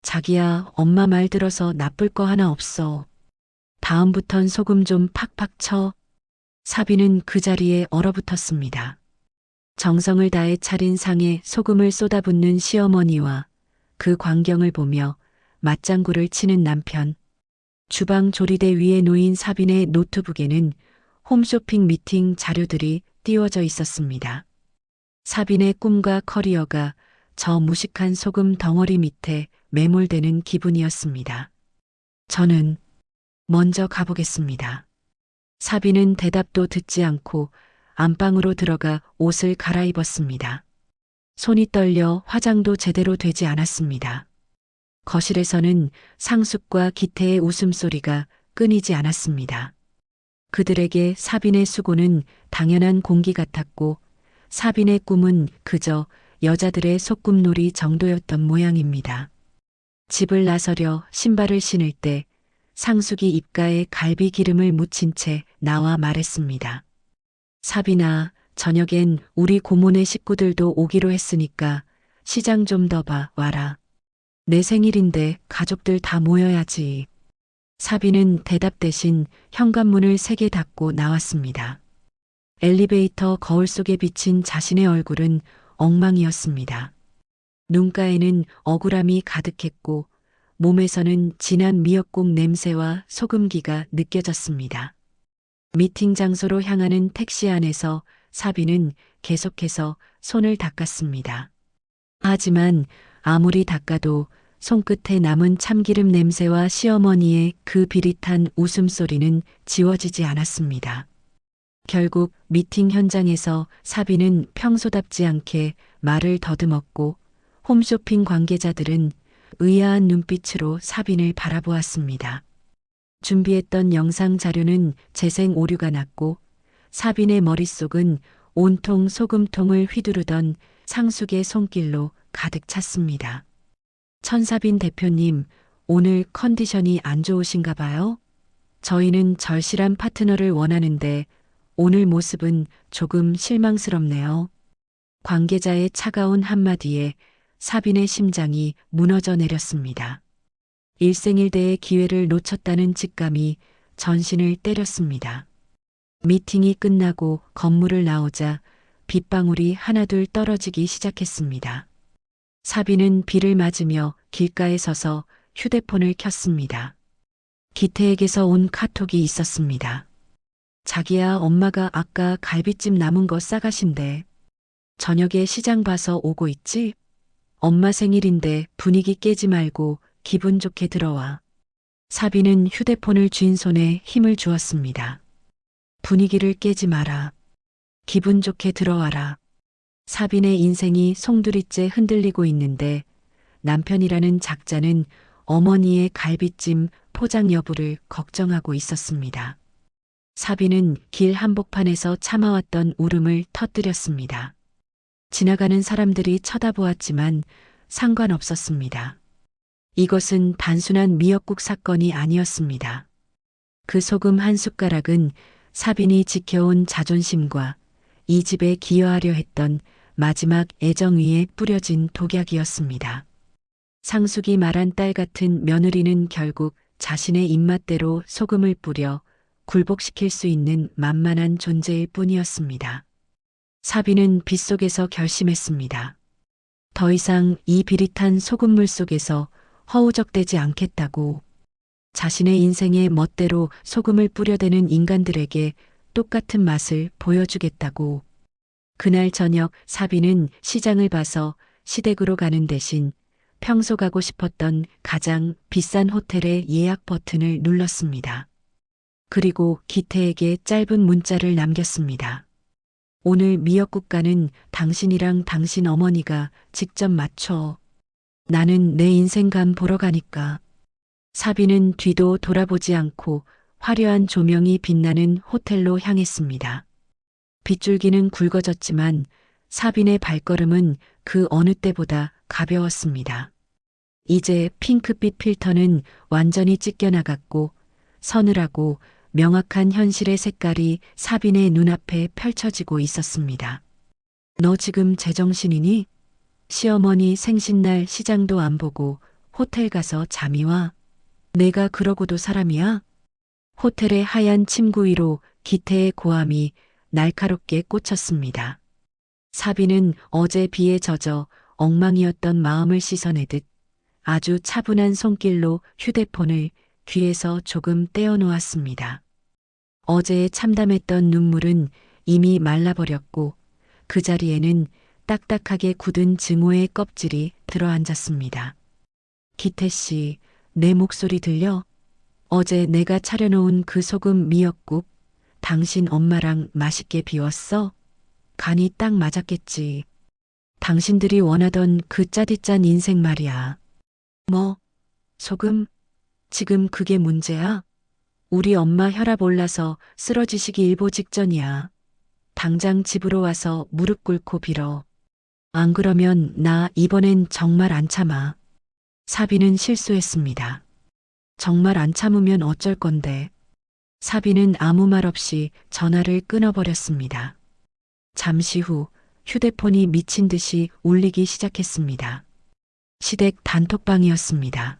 자기야, 엄마 말 들어서 나쁠 거 하나 없어. 다음부턴 소금 좀 팍팍 쳐. 사비는 그 자리에 얼어붙었습니다. 정성을 다해 차린 상에 소금을 쏟아붓는 시어머니와 그 광경을 보며 맞장구를 치는 남편. 주방 조리대 위에 놓인 사빈의 노트북에는 홈쇼핑 미팅 자료들이 띄워져 있었습니다. 사빈의 꿈과 커리어가 저 무식한 소금 덩어리 밑에 매몰되는 기분이었습니다. 저는 먼저 가보겠습니다. 사빈은 대답도 듣지 않고 안방으로 들어가 옷을 갈아입었습니다. 손이 떨려 화장도 제대로 되지 않았습니다. 거실에서는 상숙과 기태의 웃음소리가 끊이지 않았습니다. 그들에게 사빈의 수고는 당연한 공기 같았고 사빈의 꿈은 그저 여자들의 소꿉놀이 정도였던 모양입니다. 집을 나서려 신발을 신을 때 상숙이 입가에 갈비 기름을 묻힌 채 나와 말했습니다. 사빈아, 저녁엔 우리 고모네 식구들도 오기로 했으니까 시장 좀 더 봐 와라. 내 생일인데 가족들 다 모여야지. 사빈은 대답 대신 현관문을 세게 닫고 나왔습니다. 엘리베이터 거울 속에 비친 자신의 얼굴은 엉망이었습니다. 눈가에는 억울함이 가득했고 몸에서는 진한 미역국 냄새와 소금기가 느껴졌습니다. 미팅 장소로 향하는 택시 안에서 사빈은 계속해서 손을 닦았습니다. 하지만 아무리 닦아도 손끝에 남은 참기름 냄새와 시어머니의 그 비릿한 웃음소리는 지워지지 않았습니다. 결국 미팅 현장에서 사빈은 평소답지 않게 말을 더듬었고 홈쇼핑 관계자들은 의아한 눈빛으로 사빈을 바라보았습니다. 준비했던 영상 자료는 재생 오류가 났고 사빈의 머릿속은 온통 소금통을 휘두르던 상숙의 손길로 가득 찼습니다. 천사빈 대표님, 오늘 컨디션이 안 좋으신가 봐요? 저희는 절실한 파트너를 원하는데 오늘 모습은 조금 실망스럽네요. 관계자의 차가운 한마디에 사빈의 심장이 무너져 내렸습니다. 일생일대의 기회를 놓쳤다는 직감이 전신을 때렸습니다. 미팅이 끝나고 건물을 나오자 빗방울이 하나둘 떨어지기 시작했습니다. 사빈은 비를 맞으며 길가에 서서 휴대폰을 켰습니다. 기태에게서 온 카톡이 있었습니다. 자기야, 엄마가 아까 갈비찜 남은 거 싸가신대. 저녁에 시장 봐서 오고 있지? 엄마 생일인데 분위기 깨지 말고 기분 좋게 들어와. 사빈은 휴대폰을 쥔 손에 힘을 주었습니다. 분위기를 깨지 마라. 기분 좋게 들어와라. 사빈의 인생이 송두리째 흔들리고 있는데 남편이라는 작자는 어머니의 갈비찜 포장 여부를 걱정하고 있었습니다. 사빈은 길 한복판에서 참아왔던 울음을 터뜨렸습니다. 지나가는 사람들이 쳐다보았지만 상관없었습니다. 이것은 단순한 미역국 사건이 아니었습니다. 그 소금 한 숟가락은 사빈이 지켜온 자존심과 이 집에 기여하려 했던 마지막 애정 위에 뿌려진 독약이었습니다. 상숙이 말한 딸 같은 며느리는 결국 자신의 입맛대로 소금을 뿌려 굴복시킬 수 있는 만만한 존재일 뿐이었습니다. 사빈은 빗속에서 결심했습니다. 더 이상 이 비릿한 소금물 속에서 허우적대지 않겠다고. 자신의 인생의 멋대로 소금을 뿌려대는 인간들에게 똑같은 맛을 보여주겠다고. 그날 저녁 사빈은 시장을 봐서 시댁으로 가는 대신 평소 가고 싶었던 가장 비싼 호텔의 예약 버튼을 눌렀습니다. 그리고 기태에게 짧은 문자를 남겼습니다. 오늘 미역국가는 당신이랑 당신 어머니가 직접 맞춰. 나는 내 인생감 보러 가니까. 사빈은 뒤도 돌아보지 않고 화려한 조명이 빛나는 호텔로 향했습니다. 빗줄기는 굵어졌지만 사빈의 발걸음은 그 어느 때보다 가벼웠습니다. 이제 핑크빛 필터는 완전히 찢겨나갔고 서늘하고 명확한 현실의 색깔이 사빈의 눈앞에 펼쳐지고 있었습니다. 너 지금 제정신이니? 시어머니 생신날 시장도 안 보고 호텔 가서 잠이 와? 내가 그러고도 사람이야? 호텔의 하얀 침구 위로 기태의 고함이 날카롭게 꽂혔습니다. 사비는 어제 비에 젖어 엉망이었던 마음을 씻어내듯 아주 차분한 손길로 휴대폰을 귀에서 조금 떼어놓았습니다. 어제의 참담했던 눈물은 이미 말라버렸고 그 자리에는 딱딱하게 굳은 증오의 껍질이 들어앉았습니다. 기태 씨, 내 목소리 들려? 어제 내가 차려놓은 그 소금 미역국 당신 엄마랑 맛있게 비웠어? 간이 딱 맞았겠지. 당신들이 원하던 그 짜디짠 인생 말이야. 뭐? 소금? 지금 그게 문제야? 우리 엄마 혈압 올라서 쓰러지시기 일보 직전이야. 당장 집으로 와서 무릎 꿇고 빌어. 안 그러면 나 이번엔 정말 안 참아. 사비는 실수했습니다. 정말 안 참으면 어쩔 건데. 사비는 아무 말 없이 전화를 끊어버렸습니다. 잠시 후 휴대폰이 미친 듯이 울리기 시작했습니다. 시댁 단톡방이었습니다.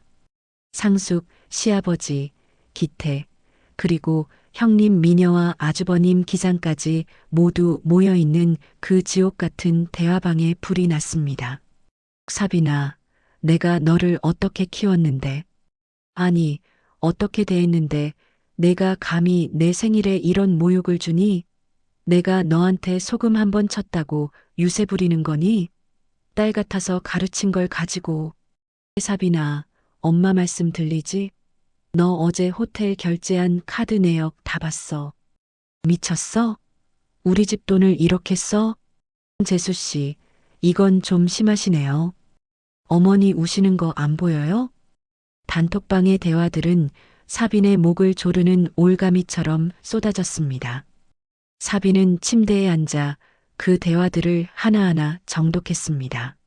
상숙, 시아버지, 기태, 그리고 형님 미녀와 아주버님 기상까지 모두 모여있는 그 지옥 같은 대화방에 불이 났습니다. 사비나, 내가 너를 어떻게 키웠는데? 아니, 어떻게 대했는데 내가 감히 내 생일에 이런 모욕을 주니? 내가 너한테 소금 한 번 쳤다고 유세 부리는 거니? 딸 같아서 가르친 걸 가지고. 사비나, 엄마 말씀 들리지? 너 어제 호텔 결제한 카드 내역 다 봤어. 미쳤어? 우리 집 돈을 이렇게 써? 재수 씨, 이건 좀 심하시네요. 어머니 우시는 거 안 보여요? 단톡방의 대화들은 사빈의 목을 조르는 올가미처럼 쏟아졌습니다. 사빈은 침대에 앉아 그 대화들을 하나하나 정독했습니다.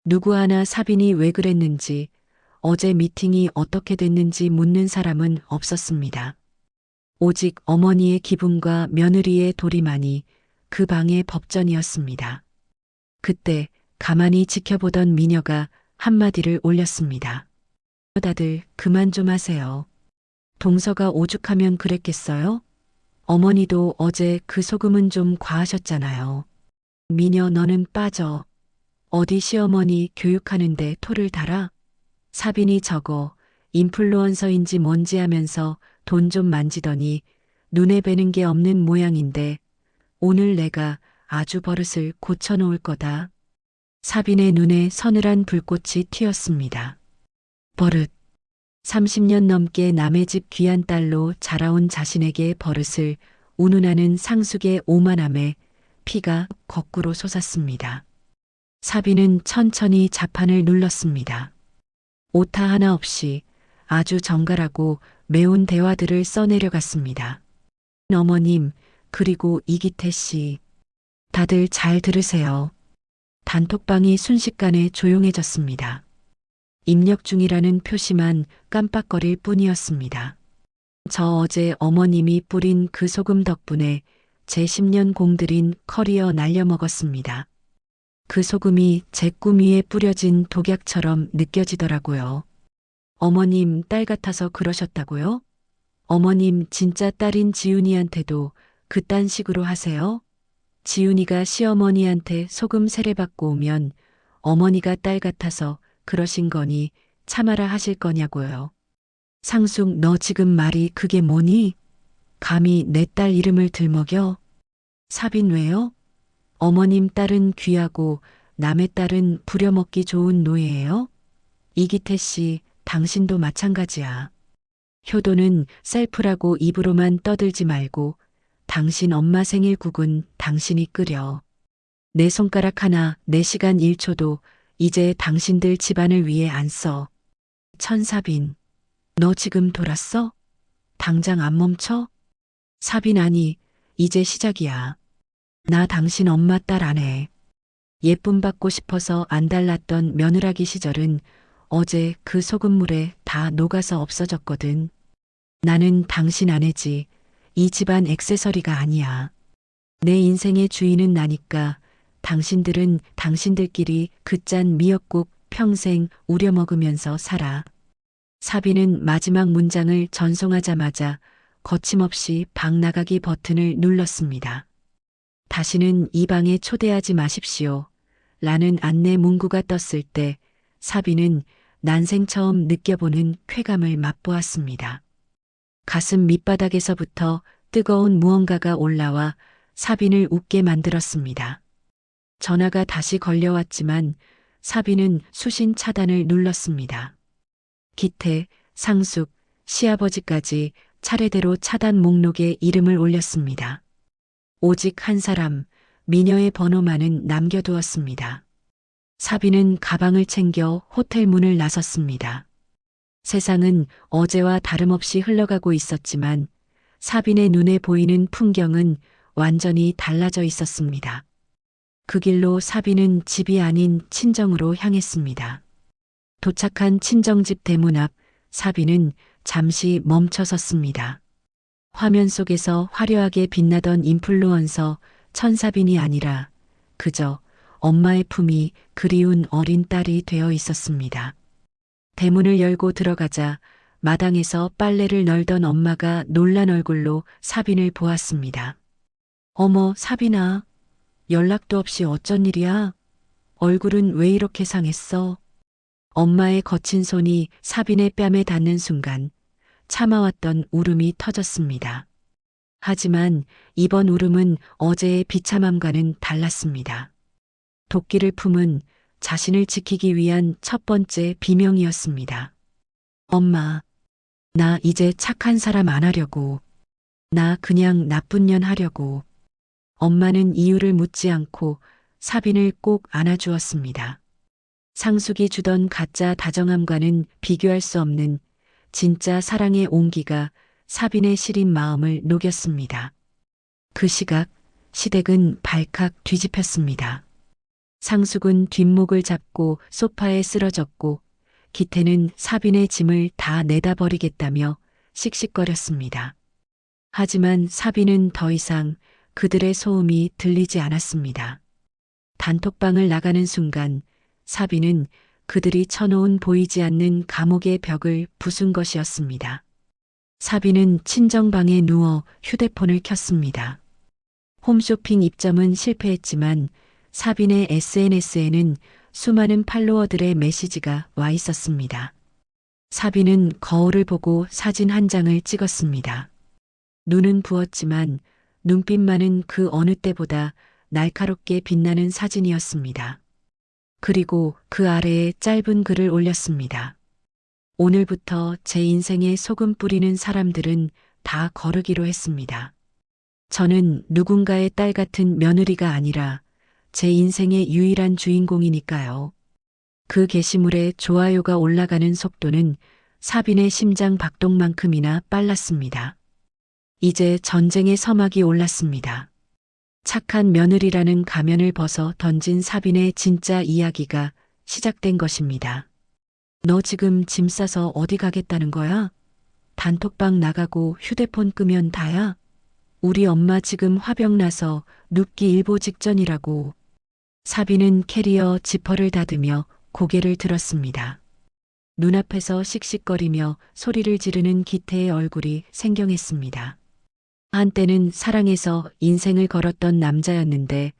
누구 하나 사빈이 왜 그랬는지, 어제 미팅이 어떻게 됐는지 묻는 사람은 없었습니다. 오직 어머니의 기분과 며느리의 도리만이 그 방의 법전이었습니다. 그때 가만히 지켜보던 미녀가 한마디를 올렸습니다. 다들 그만 좀 하세요. 동서가 오죽하면 그랬겠어요? 어머니도 어제 그 소금은 좀 과하셨잖아요. 미녀 너는 빠져. 어디 시어머니 교육하는데 토를 달아? 사빈이 저거 인플루언서인지 뭔지 하면서 돈 좀 만지더니 눈에 뵈는 게 없는 모양인데 오늘 내가 아주 버릇을 고쳐놓을 거다. 사빈의 눈에 서늘한 불꽃이 튀었습니다. 버릇. 30년 넘게 남의 집 귀한 딸로 자라온 자신에게 버릇을 운운하는 상숙의 오만함에 피가 거꾸로 솟았습니다. 사빈은 천천히 자판을 눌렀습니다. 오타 하나 없이 아주 정갈하고 매운 대화들을 써내려갔습니다. 어머님, 그리고 이기태 씨. 다들 잘 들으세요. 단톡방이 순식간에 조용해졌습니다. 입력 중이라는 표시만 깜빡거릴 뿐이었습니다. 저 어제 어머님이 뿌린 그 소금 덕분에 제 10년 공들인 커리어 날려먹었습니다. 그 소금이 제 꿈 위에 뿌려진 독약처럼 느껴지더라고요. 어머님 딸 같아서 그러셨다고요? 어머님 진짜 딸인 지훈이한테도 그딴 식으로 하세요? 지훈이가 시어머니한테 소금 세례받고 오면 어머니가 딸 같아서 그러신 거니 참아라 하실 거냐고요. 상숙 너 지금 말이 그게 뭐니? 감히 내 딸 이름을 들먹여? 사빈 왜요? 어머님 딸은 귀하고 남의 딸은 부려먹기 좋은 노예예요? 이기태 씨, 당신도 마찬가지야. 효도는 셀프라고 입으로만 떠들지 말고 당신 엄마 생일국은 당신이 끓여. 내 손가락 하나, 내 시간 1초도 이제 당신들 집안을 위해 안 써. 천사빈, 너 지금 돌았어? 당장 안 멈춰? 사빈 아니, 이제 시작이야. 나 당신 엄마 딸 안 해. 예쁨 받고 싶어서 안 달랐던 며느라기 시절은 어제 그 소금물에 다 녹아서 없어졌거든. 나는 당신 아내지. 이 집안 액세서리가 아니야. 내 인생의 주인은 나니까 당신들은 당신들끼리 그 짠 미역국 평생 우려먹으면서 살아. 사비는 마지막 문장을 전송하자마자 거침없이 방 나가기 버튼을 눌렀습니다. 다시는 이 방에 초대하지 마십시오. 라는 안내 문구가 떴을 때 사비는 난생 처음 느껴보는 쾌감을 맛보았습니다. 가슴 밑바닥에서부터 뜨거운 무언가가 올라와 사빈을 웃게 만들었습니다. 전화가 다시 걸려왔지만 사빈은 수신 차단을 눌렀습니다. 기태, 상숙, 시아버지까지 차례대로 차단 목록에 이름을 올렸습니다. 오직 한 사람, 미녀의 번호만은 남겨두었습니다. 사빈은 가방을 챙겨 호텔 문을 나섰습니다. 세상은 어제와 다름없이 흘러가고 있었지만 사빈의 눈에 보이는 풍경은 완전히 달라져 있었습니다. 그 길로 사빈은 집이 아닌 친정으로 향했습니다. 도착한 친정집 대문 앞 사빈은 잠시 멈춰 섰습니다. 화면 속에서 화려하게 빛나던 인플루언서 천사빈이 아니라 그저 엄마의 품이 그리운 어린 딸이 되어 있었습니다. 대문을 열고 들어가자 마당에서 빨래를 널던 엄마가 놀란 얼굴로 사빈을 보았습니다. 어머, 사빈아. 연락도 없이 어쩐 일이야? 얼굴은 왜 이렇게 상했어? 엄마의 거친 손이 사빈의 뺨에 닿는 순간 참아왔던 울음이 터졌습니다. 하지만 이번 울음은 어제의 비참함과는 달랐습니다. 도끼를 품은 자신을 지키기 위한 첫 번째 비명이었습니다. 엄마, 나 이제 착한 사람 안 하려고. 나 그냥 나쁜 년 하려고. 엄마는 이유를 묻지 않고 사빈을 꼭 안아주었습니다. 상숙이 주던 가짜 다정함과는 비교할 수 없는 진짜 사랑의 온기가 사빈의 시린 마음을 녹였습니다. 그 시각 시댁은 발칵 뒤집혔습니다. 상숙은 뒷목을 잡고 소파에 쓰러졌고 기태는 사빈의 짐을 다 내다버리겠다며 씩씩거렸습니다. 하지만 사빈은 더 이상 그들의 소음이 들리지 않았습니다. 단톡방을 나가는 순간 사빈은 그들이 쳐놓은 보이지 않는 감옥의 벽을 부순 것이었습니다. 사빈은 친정방에 누워 휴대폰을 켰습니다. 홈쇼핑 입점은 실패했지만 사빈의 SNS에는 수많은 팔로워들의 메시지가 와 있었습니다. 사빈은 거울을 보고 사진 한 장을 찍었습니다. 눈은 부었지만 눈빛만은 그 어느 때보다 날카롭게 빛나는 사진이었습니다. 그리고 그 아래에 짧은 글을 올렸습니다. 오늘부터 제 인생에 소금 뿌리는 사람들은 다 거르기로 했습니다. 저는 누군가의 딸 같은 며느리가 아니라 제 인생의 유일한 주인공이니까요. 그 게시물에 좋아요가 올라가는 속도는 사빈의 심장 박동만큼이나 빨랐습니다. 이제 전쟁의 서막이 올랐습니다. 착한 며느리라는 가면을 벗어 던진 사빈의 진짜 이야기가 시작된 것입니다. 너 지금 짐 싸서 어디 가겠다는 거야? 단톡방 나가고 휴대폰 끄면 다야? 우리 엄마 지금 화병 나서 눕기 일보 직전이라고. 사빈은 캐리어 지퍼를 닫으며 고개를 들었습니다. 눈앞에서 씩씩거리며 소리를 지르는 기태의 얼굴이 생경했습니다. 한때는 사랑해서 인생을 걸었던 남자였는데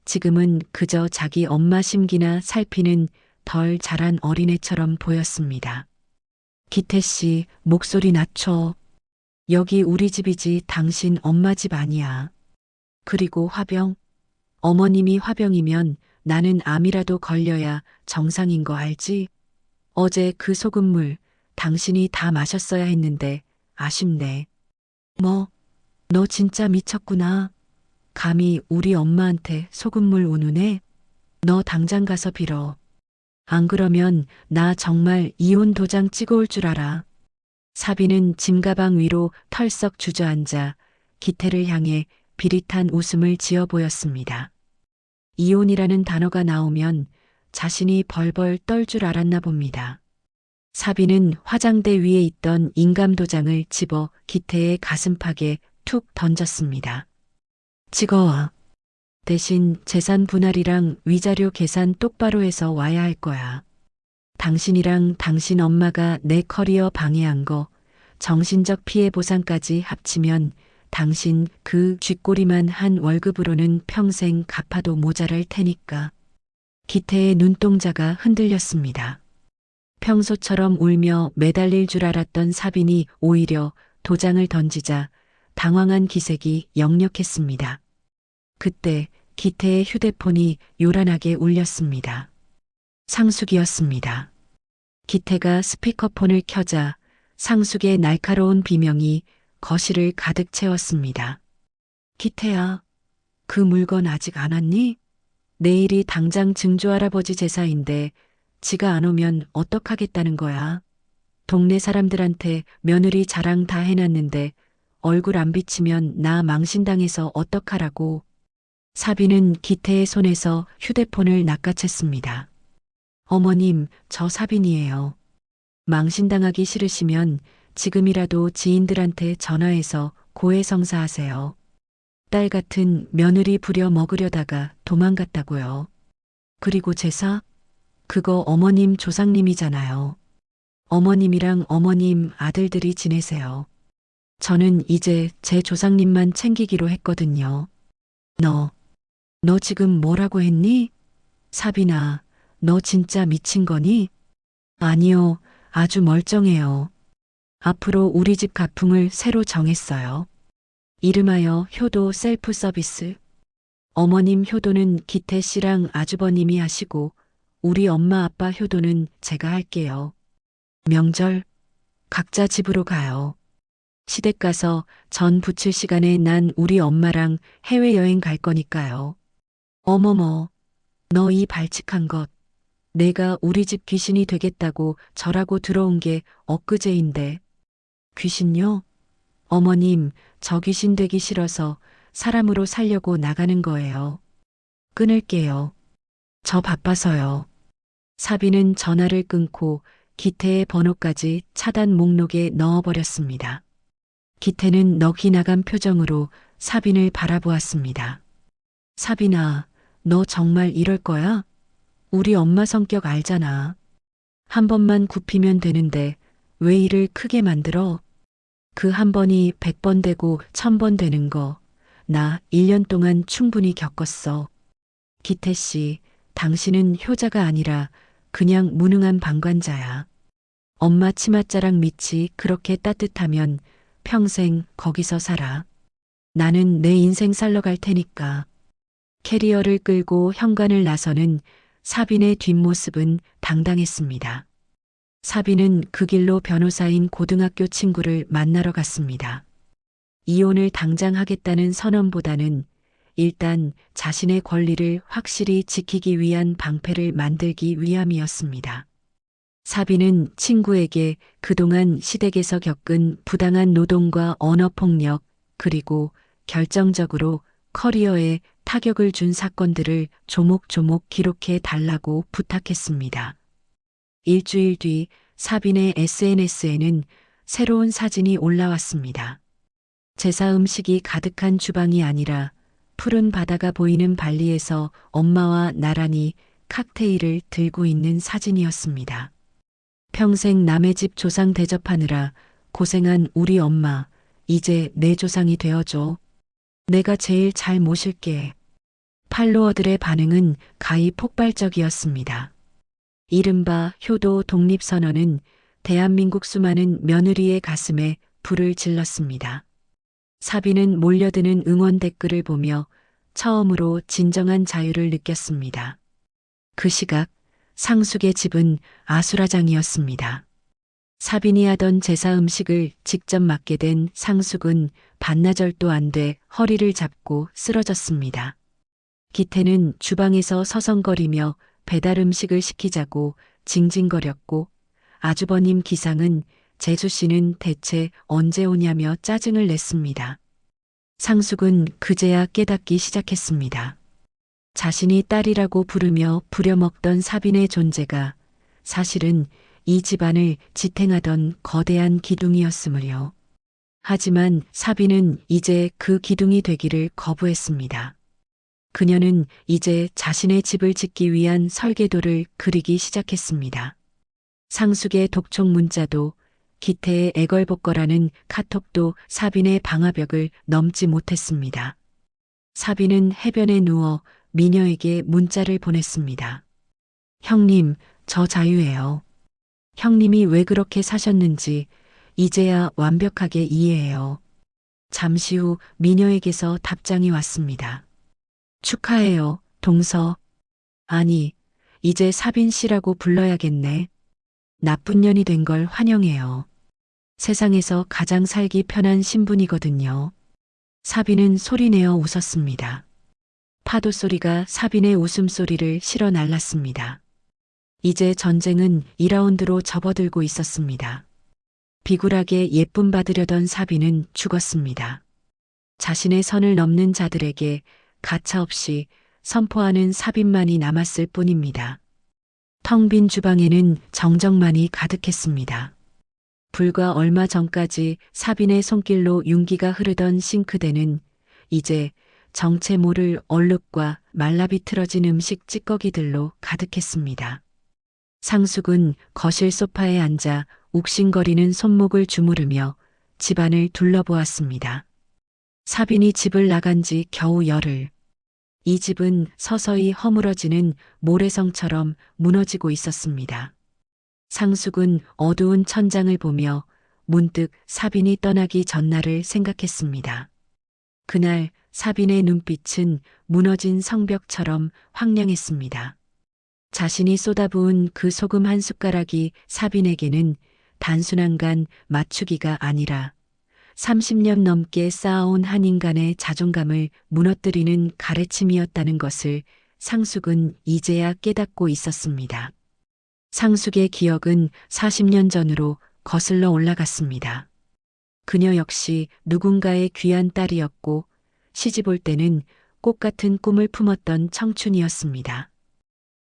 지금은 그저 자기 엄마 심기나 살피는 덜 자란 어린애처럼 보였습니다. 기태 씨, 목소리 낮춰. 여기 우리 집이지 당신 엄마 집 아니야. 그리고 화병? 어머님이 화병이면 나는 암이라도 걸려야 정상인 거 알지? 어제 그 소금물 당신이 다 마셨어야 했는데 아쉽네. 뭐? 너 진짜 미쳤구나. 감히 우리 엄마한테 소금물 운운해? 너 당장 가서 빌어. 안 그러면 나 정말 이혼 도장 찍어올 줄 알아. 사비는 짐가방 위로 털썩 주저앉아 기태를 향해 비릿한 웃음을 지어 보였습니다. 이혼이라는 단어가 나오면 자신이 벌벌 떨 줄 알았나 봅니다. 사비는 화장대 위에 있던 인감도장을 집어 기태의 가슴팍에 툭 던졌습니다. 찍어와. 대신 재산 분할이랑 위자료 계산 똑바로 해서 와야 할 거야. 당신이랑 당신 엄마가 내 커리어 방해한 거, 정신적 피해 보상까지 합치면 당신 그 쥐꼬리만 한 월급으로는 평생 갚아도 모자랄 테니까. 기태의 눈동자가 흔들렸습니다. 평소처럼 울며 매달릴 줄 알았던 사빈이 오히려 도장을 던지자 당황한 기색이 역력했습니다. 그때 기태의 휴대폰이 요란하게 울렸습니다. 상숙이었습니다. 기태가 스피커폰을 켜자 상숙의 날카로운 비명이 거실을 가득 채웠습니다. 기태야, 그 물건 아직 안 왔니? 내일이 당장 증조할아버지 제사인데 지가 안 오면 어떡하겠다는 거야. 동네 사람들한테 며느리 자랑 다 해놨는데 얼굴 안 비치면 나 망신당해서 어떡하라고. 사비는 기태의 손에서 휴대폰을 낚아챘습니다. 어머님, 저 사빈이에요. 망신당하기 싫으시면 지금이라도 지인들한테 전화해서 고해성사하세요. 딸 같은 며느리 부려 먹으려다가 도망갔다고요. 그리고 제사? 그거 어머님 조상님이잖아요. 어머님이랑 어머님 아들들이 지내세요. 저는 이제 제 조상님만 챙기기로 했거든요. 너 지금 뭐라고 했니? 사빈아, 너 진짜 미친 거니? 아니요, 아주 멀쩡해요. 앞으로 우리 집 가풍을 새로 정했어요. 이름하여 효도 셀프 서비스. 어머님 효도는 기태 씨랑 아주버님이 하시고 우리 엄마 아빠 효도는 제가 할게요. 명절 각자 집으로 가요. 시댁 가서 전 부칠 시간에 난 우리 엄마랑 해외여행 갈 거니까요. 어머머, 너 이 발칙한 것. 내가 우리 집 귀신이 되겠다고 절하고 들어온 게 엊그제인데. 귀신요? 어머님, 저 귀신 되기 싫어서 사람으로 살려고 나가는 거예요. 끊을게요. 저 바빠서요. 사비는 전화를 끊고 기태의 번호까지 차단 목록에 넣어버렸습니다. 기태는 넋이 나간 표정으로 사빈을 바라보았습니다. 사빈아, 너 정말 이럴 거야? 우리 엄마 성격 알잖아. 한 번만 굽히면 되는데 왜 일을 크게 만들어? 그 한 번이 100번 되고 1000번 되는 거 나 1년 동안 충분히 겪었어. 기태 씨, 당신은 효자가 아니라 그냥 무능한 방관자야. 엄마 치맛자락 밑이 그렇게 따뜻하면 평생 거기서 살아. 나는 내 인생 살러 갈 테니까. 캐리어를 끌고 현관을 나서는 사빈의 뒷모습은 당당했습니다. 사빈은 그 길로 변호사인 고등학교 친구를 만나러 갔습니다. 이혼을 당장 하겠다는 선언보다는 일단 자신의 권리를 확실히 지키기 위한 방패를 만들기 위함이었습니다. 사빈은 친구에게 그동안 시댁에서 겪은 부당한 노동과 언어폭력, 그리고 결정적으로 커리어에 타격을 준 사건들을 조목조목 기록해 달라고 부탁했습니다. 일주일 뒤 사빈의 SNS에는 새로운 사진이 올라왔습니다. 제사 음식이 가득한 주방이 아니라 푸른 바다가 보이는 발리에서 엄마와 나란히 칵테일을 들고 있는 사진이었습니다. 평생 남의 집 조상 대접하느라 고생한 우리 엄마, 이제 내 조상이 되어줘. 내가 제일 잘 모실게. 팔로워들의 반응은 가히 폭발적이었습니다. 이른바 효도 독립선언은 대한민국 수많은 며느리의 가슴에 불을 질렀습니다. 사비는 몰려드는 응원 댓글을 보며 처음으로 진정한 자유를 느꼈습니다. 그 시각 상숙의 집은 아수라장이었습니다. 사빈이 하던 제사 음식을 직접 맡게 된 상숙은 반나절도 안 돼 허리를 잡고 쓰러졌습니다. 기태는 주방에서 서성거리며 배달 음식을 시키자고 징징거렸고 아주버님 기상은 재수 씨는 대체 언제 오냐며 짜증을 냈습니다. 상숙은 그제야 깨닫기 시작했습니다. 자신이 딸이라고 부르며 부려먹던 사빈의 존재가 사실은 이 집안을 지탱하던 거대한 기둥이었으므요. 하지만 사빈은 이제 그 기둥이 되기를 거부했습니다. 그녀는 이제 자신의 집을 짓기 위한 설계도를 그리기 시작했습니다. 상숙의 독촉 문자도 기태의 애걸복걸하는 카톡도 사빈의 방화벽을 넘지 못했습니다. 사빈은 해변에 누워 미녀에게 문자를 보냈습니다. 형님, 저 자유해요. 형님이 왜 그렇게 사셨는지 이제야 완벽하게 이해해요. 잠시 후 미녀에게서 답장이 왔습니다. 축하해요, 동서. 아니, 이제 사빈 씨라고 불러야겠네. 나쁜 년이 된 걸 환영해요. 세상에서 가장 살기 편한 신분이거든요. 사빈은 소리내어 웃었습니다. 파도 소리가 사빈의 웃음소리를 실어 날랐습니다. 이제 전쟁은 2라운드로 접어들고 있었습니다. 비굴하게 예쁨 받으려던 사빈은 죽었습니다. 자신의 선을 넘는 자들에게 가차없이 선포하는 사빈만이 남았을 뿐입니다. 텅 빈 주방에는 정적만이 가득했습니다. 불과 얼마 전까지 사빈의 손길로 윤기가 흐르던 싱크대는 이제 정체 모를 얼룩과 말라비틀어진 음식 찌꺼기들로 가득했습니다. 상숙은 거실 소파에 앉아 욱신거리는 손목을 주무르며 집안을 둘러보았습니다. 사빈이 집을 나간 지 겨우 열흘. 이 집은 서서히 허물어지는 모래성처럼 무너지고 있었습니다. 상숙은 어두운 천장을 보며 문득 사빈이 떠나기 전날을 생각했습니다. 그날 사빈의 눈빛은 무너진 성벽처럼 황량했습니다. 자신이 쏟아부은 그 소금 한 숟가락이 사빈에게는 단순한 간 맞추기가 아니라 30년 넘게 쌓아온 한 인간의 자존감을 무너뜨리는 가래침이었다는 것을 상숙은 이제야 깨닫고 있었습니다. 상숙의 기억은 40년 전으로 거슬러 올라갔습니다. 그녀 역시 누군가의 귀한 딸이었고 시집 올 때는 꽃 같은 꿈을 품었던 청춘이었습니다.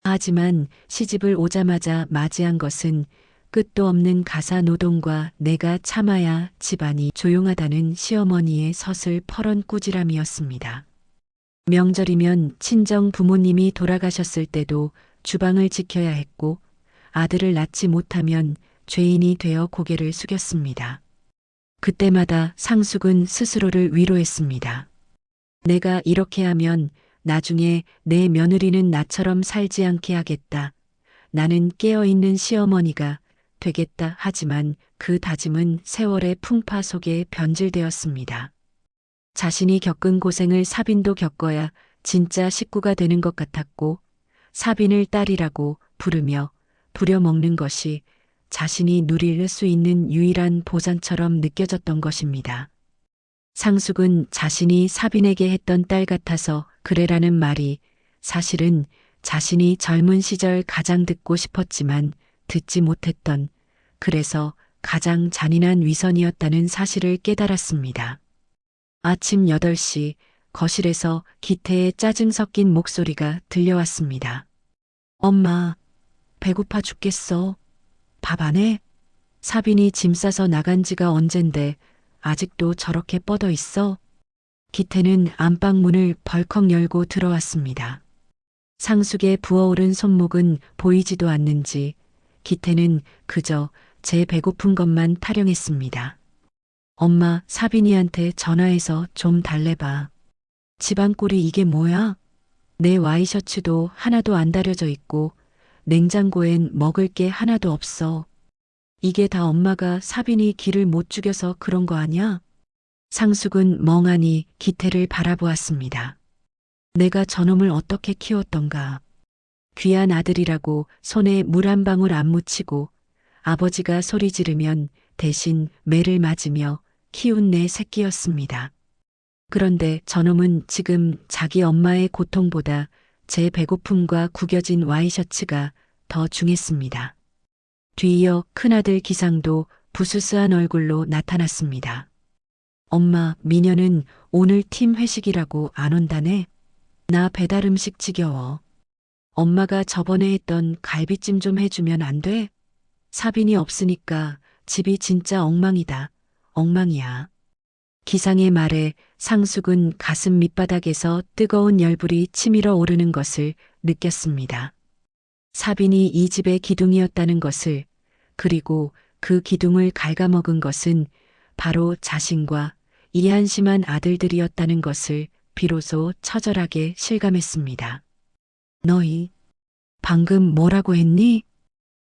하지만 시집을 오자마자 맞이한 것은 끝도 없는 가사 노동과 내가 참아야 집안이 조용하다는 시어머니의 서슬 퍼런 꾸지람이었습니다. 명절이면 친정 부모님이 돌아가셨을 때도 주방을 지켜야 했고 아들을 낳지 못하면 죄인이 되어 고개를 숙였습니다. 그때마다 상숙은 스스로를 위로했습니다. 내가 이렇게 하면 나중에 내 며느리는 나처럼 살지 않게 하겠다. 나는 깨어있는 시어머니가 되겠다. 하지만 그 다짐은 세월의 풍파 속에 변질되었습니다. 자신이 겪은 고생을 사빈도 겪어야 진짜 식구가 되는 것 같았고 사빈을 딸이라고 부르며 부려먹는 것이 자신이 누릴 수 있는 유일한 보상처럼 느껴졌던 것입니다. 상숙은 자신이 사빈에게 했던 딸 같아서 그래라는 말이 사실은 자신이 젊은 시절 가장 듣고 싶었지만 듣지 못했던 그래서 가장 잔인한 위선이었다는 사실을 깨달았습니다. 아침 8시 거실에서 기태의 짜증 섞인 목소리가 들려왔습니다. 엄마, 배고파 죽겠어. 밥 안 해? 사빈이 짐 싸서 나간 지가 언젠데 아직도 저렇게 뻗어 있어? 기태는 안방 문을 벌컥 열고 들어왔습니다. 상숙의 부어오른 손목은 보이지도 않는지 기태는 그저 제 배고픈 것만 타령했습니다. 엄마, 사빈이한테 전화해서 좀 달래봐. 집안 꼴이 이게 뭐야? 내 와이셔츠도 하나도 안 다려져 있고 냉장고엔 먹을 게 하나도 없어. 이게 다 엄마가 사빈이 기를 못 죽여서 그런 거 아냐? 상숙은 멍하니 기태를 바라보았습니다. 내가 저놈을 어떻게 키웠던가. 귀한 아들이라고 손에 물 한 방울 안 묻히고 아버지가 소리 지르면 대신 매를 맞으며 키운 내 새끼였습니다. 그런데 저놈은 지금 자기 엄마의 고통보다 제 배고픔과 구겨진 와이셔츠가 더 중했습니다. 뒤이어 큰아들 기상도 부스스한 얼굴로 나타났습니다. 엄마, 미녀는 오늘 팀 회식이라고 안 온다네. 나 배달 음식 지겨워. 엄마가 저번에 했던 갈비찜 좀 해주면 안 돼? 사빈이 없으니까 집이 진짜 엉망이다. 엉망이야. 기상의 말에 상숙은 가슴 밑바닥에서 뜨거운 열불이 치밀어 오르는 것을 느꼈습니다. 사빈이 이 집의 기둥이었다는 것을, 그리고 그 기둥을 갉아먹은 것은 바로 자신과 이 한심한 아들들이었다는 것을 비로소 처절하게 실감했습니다. 너희 방금 뭐라고 했니?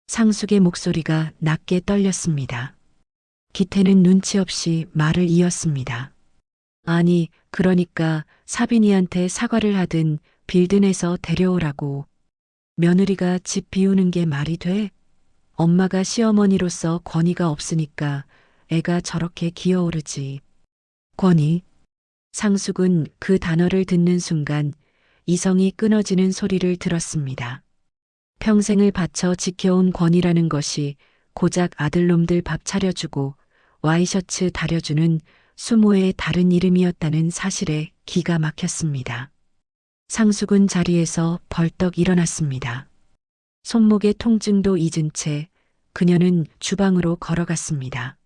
상숙의 목소리가 낮게 떨렸습니다. 기태는 눈치 없이 말을 이었습니다. 아니, 그러니까 사빈이한테 사과를 하든 빌든 해서 데려오라고. 며느리가 집 비우는 게 말이 돼? 엄마가 시어머니로서 권위가 없으니까 애가 저렇게 기어오르지. 권위. 상숙은 그 단어를 듣는 순간 이성이 끊어지는 소리를 들었습니다. 평생을 바쳐 지켜온 권위라는 것이 고작 아들놈들 밥 차려주고 와이셔츠 다려주는 수모의 다른 이름이었다는 사실에 기가 막혔습니다. 상숙은 자리에서 벌떡 일어났습니다. 손목의 통증도 잊은 채 그녀는 주방으로 걸어갔습니다.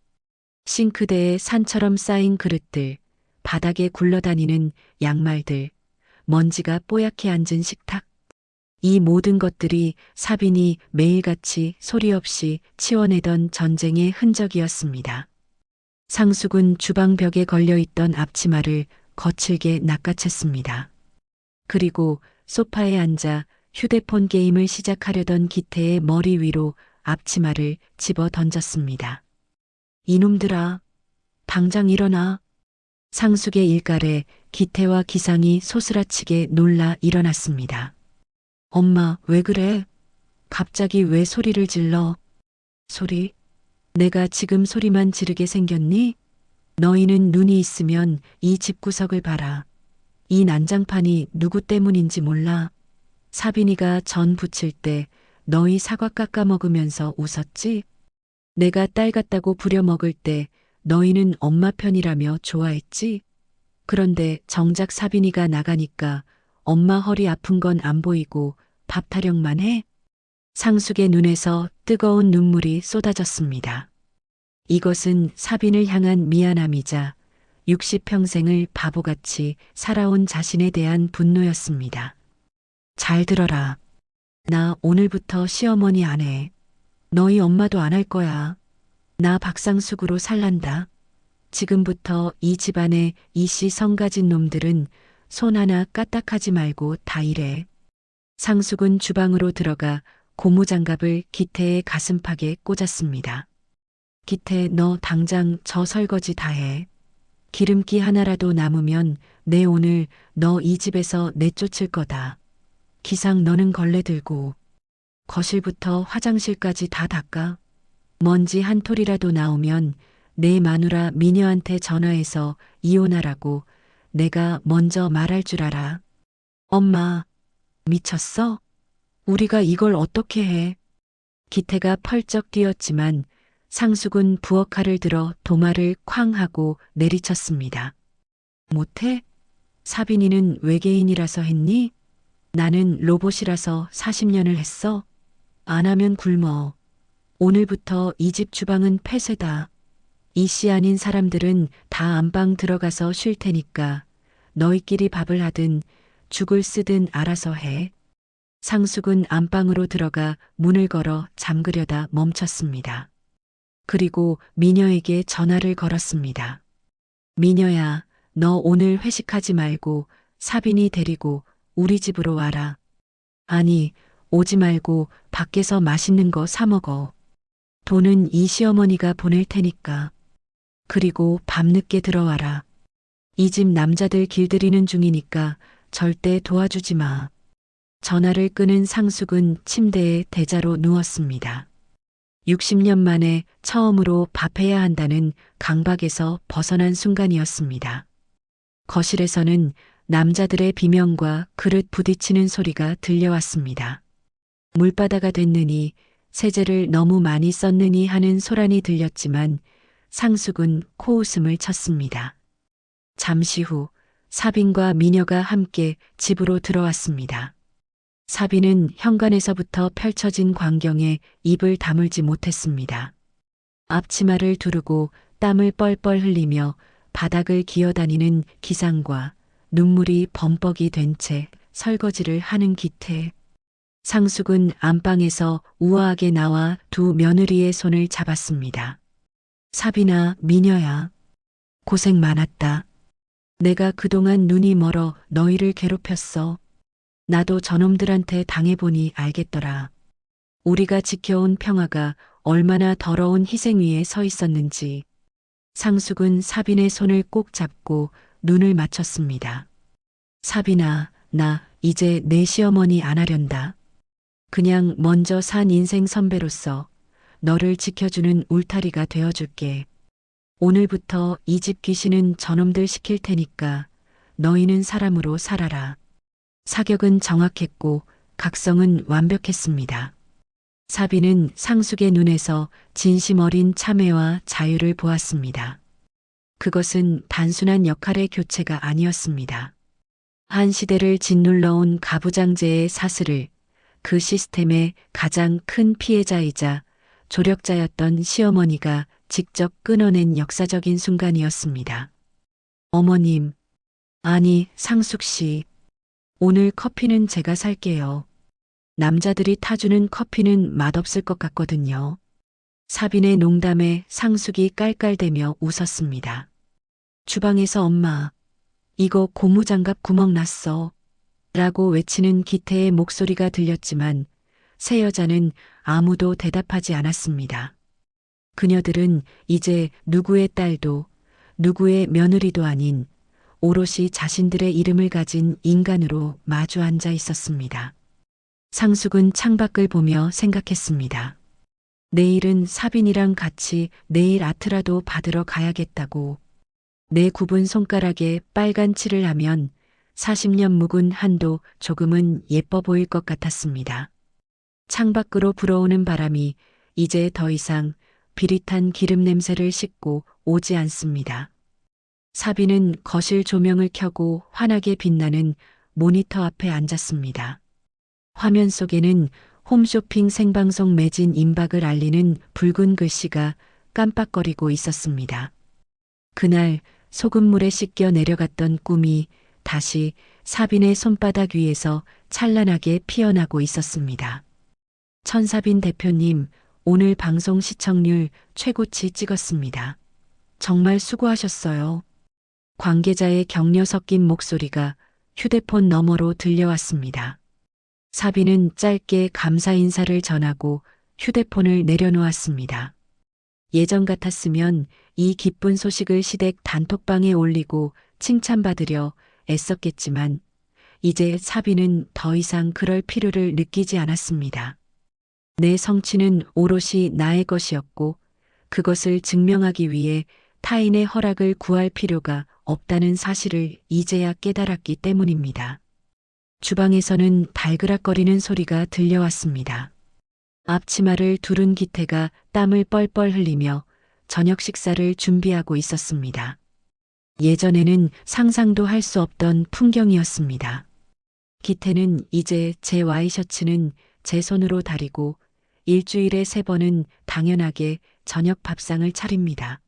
싱크대에 산처럼 쌓인 그릇들, 바닥에 굴러다니는 양말들, 먼지가 뽀얗게 앉은 식탁. 이 모든 것들이 사빈이 매일같이 소리 없이 치워내던 전쟁의 흔적이었습니다. 상숙은 주방 벽에 걸려있던 앞치마를 거칠게 낚아챘습니다. 그리고 소파에 앉아 휴대폰 게임을 시작하려던 기태의 머리 위로 앞치마를 집어 던졌습니다. 이놈들아, 당장 일어나. 상숙의 일갈에 기태와 기상이 소스라치게 놀라 일어났습니다. 엄마, 왜 그래? 갑자기 왜 소리를 질러? 소리? 내가 지금 소리만 지르게 생겼니? 너희는 눈이 있으면 이 집구석을 봐라. 이 난장판이 누구 때문인지 몰라. 사빈이가 전 부칠 때 너희 사과 깎아 먹으면서 웃었지? 내가 딸 같다고 부려먹을 때 너희는 엄마 편이라며 좋아했지? 그런데 정작 사빈이가 나가니까 엄마 허리 아픈 건 안 보이고 밥 타령만 해? 상숙의 눈에서 뜨거운 눈물이 쏟아졌습니다. 이것은 사빈을 향한 미안함이자 60평생을 바보같이 살아온 자신에 대한 분노였습니다. 잘 들어라. 나 오늘부터 시어머니 안 해. 너희 엄마도 안 할 거야. 나 박상숙으로 살란다. 지금부터 이 집안에 이씨 성 가진 놈들은 손 하나 까딱하지 말고 다 일해. 상숙은 주방으로 들어가 고무장갑을 기태의 가슴팍에 꽂았습니다. 기태, 너 당장 저 설거지 다 해. 기름기 하나라도 남으면 내 오늘 너 이 집에서 내쫓을 거다. 기상, 너는 걸레 들고 거실부터 화장실까지 다 닦아. 먼지 한 톨이라도 나오면 내 마누라 미녀한테 전화해서 이혼하라고 내가 먼저 말할 줄 알아. 엄마, 미쳤어? 우리가 이걸 어떻게 해? 기태가 펄쩍 뛰었지만 상숙은 부엌칼을 들어 도마를 쾅 하고 내리쳤습니다. 못해? 사빈이는 외계인이라서 했니? 나는 로봇이라서 40년을 했어. 안 하면 굶어. 오늘부터 이 집 주방은 폐쇄다. 이씨 아닌 사람들은 다 안방 들어가서 쉴 테니까 너희끼리 밥을 하든 죽을 쓰든 알아서 해. 상숙은 안방으로 들어가 문을 걸어 잠그려다 멈췄습니다. 그리고 미녀에게 전화를 걸었습니다. 미녀야, 너 오늘 회식하지 말고 사빈이 데리고 우리 집으로 와라. 아니, 오지 말고 밖에서 맛있는 거 사 먹어. 돈은 이 시어머니가 보낼 테니까. 그리고 밤늦게 들어와라. 이 집 남자들 길들이는 중이니까 절대 도와주지 마. 전화를 끊은 상숙은 침대에 대자로 누웠습니다. 60년 만에 처음으로 밥해야 한다는 강박에서 벗어난 순간이었습니다. 거실에서는 남자들의 비명과 그릇 부딪히는 소리가 들려왔습니다. 물바다가 됐느니 세제를 너무 많이 썼느니 하는 소란이 들렸지만 상숙은 코웃음을 쳤습니다. 잠시 후 사빈과 미녀가 함께 집으로 들어왔습니다. 사빈은 현관에서부터 펼쳐진 광경에 입을 다물지 못했습니다. 앞치마를 두르고 땀을 뻘뻘 흘리며 바닥을 기어다니는 기상과 눈물이 범벅이 된 채 설거지를 하는 기태. 상숙은 안방에서 우아하게 나와 두 며느리의 손을 잡았습니다. 사빈아, 미녀야. 고생 많았다. 내가 그동안 눈이 멀어 너희를 괴롭혔어. 나도 저놈들한테 당해보니 알겠더라. 우리가 지켜온 평화가 얼마나 더러운 희생 위에 서 있었는지. 상숙은 사빈의 손을 꼭 잡고 눈을 맞췄습니다. 사빈아, 나 이제 내 시어머니 안 하련다. 그냥 먼저 산 인생 선배로서 너를 지켜주는 울타리가 되어줄게. 오늘부터 이 집 귀신은 저놈들 시킬 테니까 너희는 사람으로 살아라. 사격은 정확했고 각성은 완벽했습니다. 사비는 상숙의 눈에서 진심 어린 참회와 자유를 보았습니다. 그것은 단순한 역할의 교체가 아니었습니다. 한 시대를 짓눌러온 가부장제의 사슬을 그 시스템의 가장 큰 피해자이자 조력자였던 시어머니가 직접 끊어낸 역사적인 순간이었습니다. 어머님, 아니 상숙 씨, 오늘 커피는 제가 살게요. 남자들이 타주는 커피는 맛없을 것 같거든요. 사빈의 농담에 상숙이 깔깔대며 웃었습니다. 주방에서 엄마, 이거 고무장갑 구멍 났어. 라고 외치는 기태의 목소리가 들렸지만 세 여자는 아무도 대답하지 않았습니다. 그녀들은 이제 누구의 딸도 누구의 며느리도 아닌 오롯이 자신들의 이름을 가진 인간으로 마주 앉아 있었습니다. 상숙은 창밖을 보며 생각했습니다. 내일은 사빈이랑 같이 네일 아트라도 받으러 가야겠다고. 내 굽은 손가락에 빨간 칠을 하면 40년 묵은 한도 조금은 예뻐 보일 것 같았습니다. 창밖으로 불어오는 바람이 이제 더 이상 비릿한 기름 냄새를 싣고 오지 않습니다. 사비는 거실 조명을 켜고 환하게 빛나는 모니터 앞에 앉았습니다. 화면 속에는 홈쇼핑 생방송 매진 임박을 알리는 붉은 글씨가 깜빡거리고 있었습니다. 그날 소금물에 씻겨 내려갔던 꿈이 다시 사빈의 손바닥 위에서 찬란하게 피어나고 있었습니다. 천사빈 대표님, 오늘 방송 시청률 최고치 찍었습니다. 정말 수고하셨어요. 관계자의 격려 섞인 목소리가 휴대폰 너머로 들려왔습니다. 사빈은 짧게 감사 인사를 전하고 휴대폰을 내려놓았습니다. 예전 같았으면 이 기쁜 소식을 시댁 단톡방에 올리고 칭찬받으려 애썼겠지만 이제 사빈은 더 이상 그럴 필요를 느끼지 않았습니다. 내 성취는 오롯이 나의 것이었고 그것을 증명하기 위해 타인의 허락을 구할 필요가 없다는 사실을 이제야 깨달았기 때문입니다. 주방에서는 발그락거리는 소리가 들려왔습니다. 앞치마를 두른 기태가 땀을 뻘뻘 흘리며 저녁 식사를 준비하고 있었습니다. 예전에는 상상도 할 수 없던 풍경이었습니다. 기태는 이제 제 와이셔츠는 제 손으로 다리고 일주일에 3번은 당연하게 저녁 밥상을 차립니다.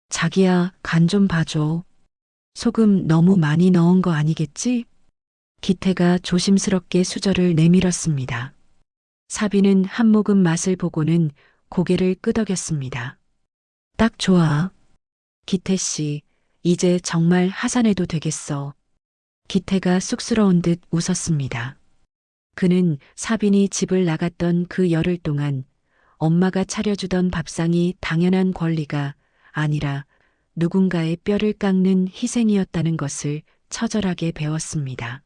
자기야, 간 좀 봐줘. 소금 너무 많이 넣은 거 아니겠지? 기태가 조심스럽게 수저를 내밀었습니다. 사비는 한 모금 맛을 보고는 고개를 끄덕였습니다. 딱 좋아. 기태 씨, 이제 정말 하산해도 되겠어. 기태가 쑥스러운 듯 웃었습니다. 그는 사빈이 집을 나갔던 그 열흘 동안 엄마가 차려주던 밥상이 당연한 권리가 아니라 누군가의 뼈를 깎는 희생이었다는 것을 처절하게 배웠습니다.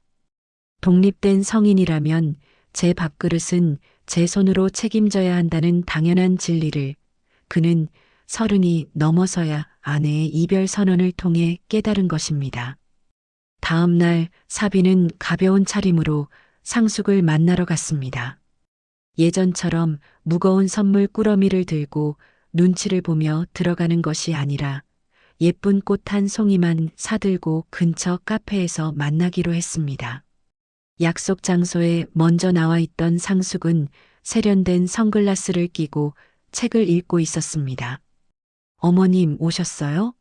독립된 성인이라면 제 밥그릇은 제 손으로 책임져야 한다는 당연한 진리를 그는 30이 넘어서야 아내의 이별 선언을 통해 깨달은 것입니다. 다음 날 사비는 가벼운 차림으로 상숙을 만나러 갔습니다. 예전처럼 무거운 선물 꾸러미를 들고 눈치를 보며 들어가는 것이 아니라 예쁜 꽃 한 송이만 사들고 근처 카페에서 만나기로 했습니다. 약속 장소에 먼저 나와 있던 상숙은 세련된 선글라스를 끼고 책을 읽고 있었습니다. 어머님 오셨어요?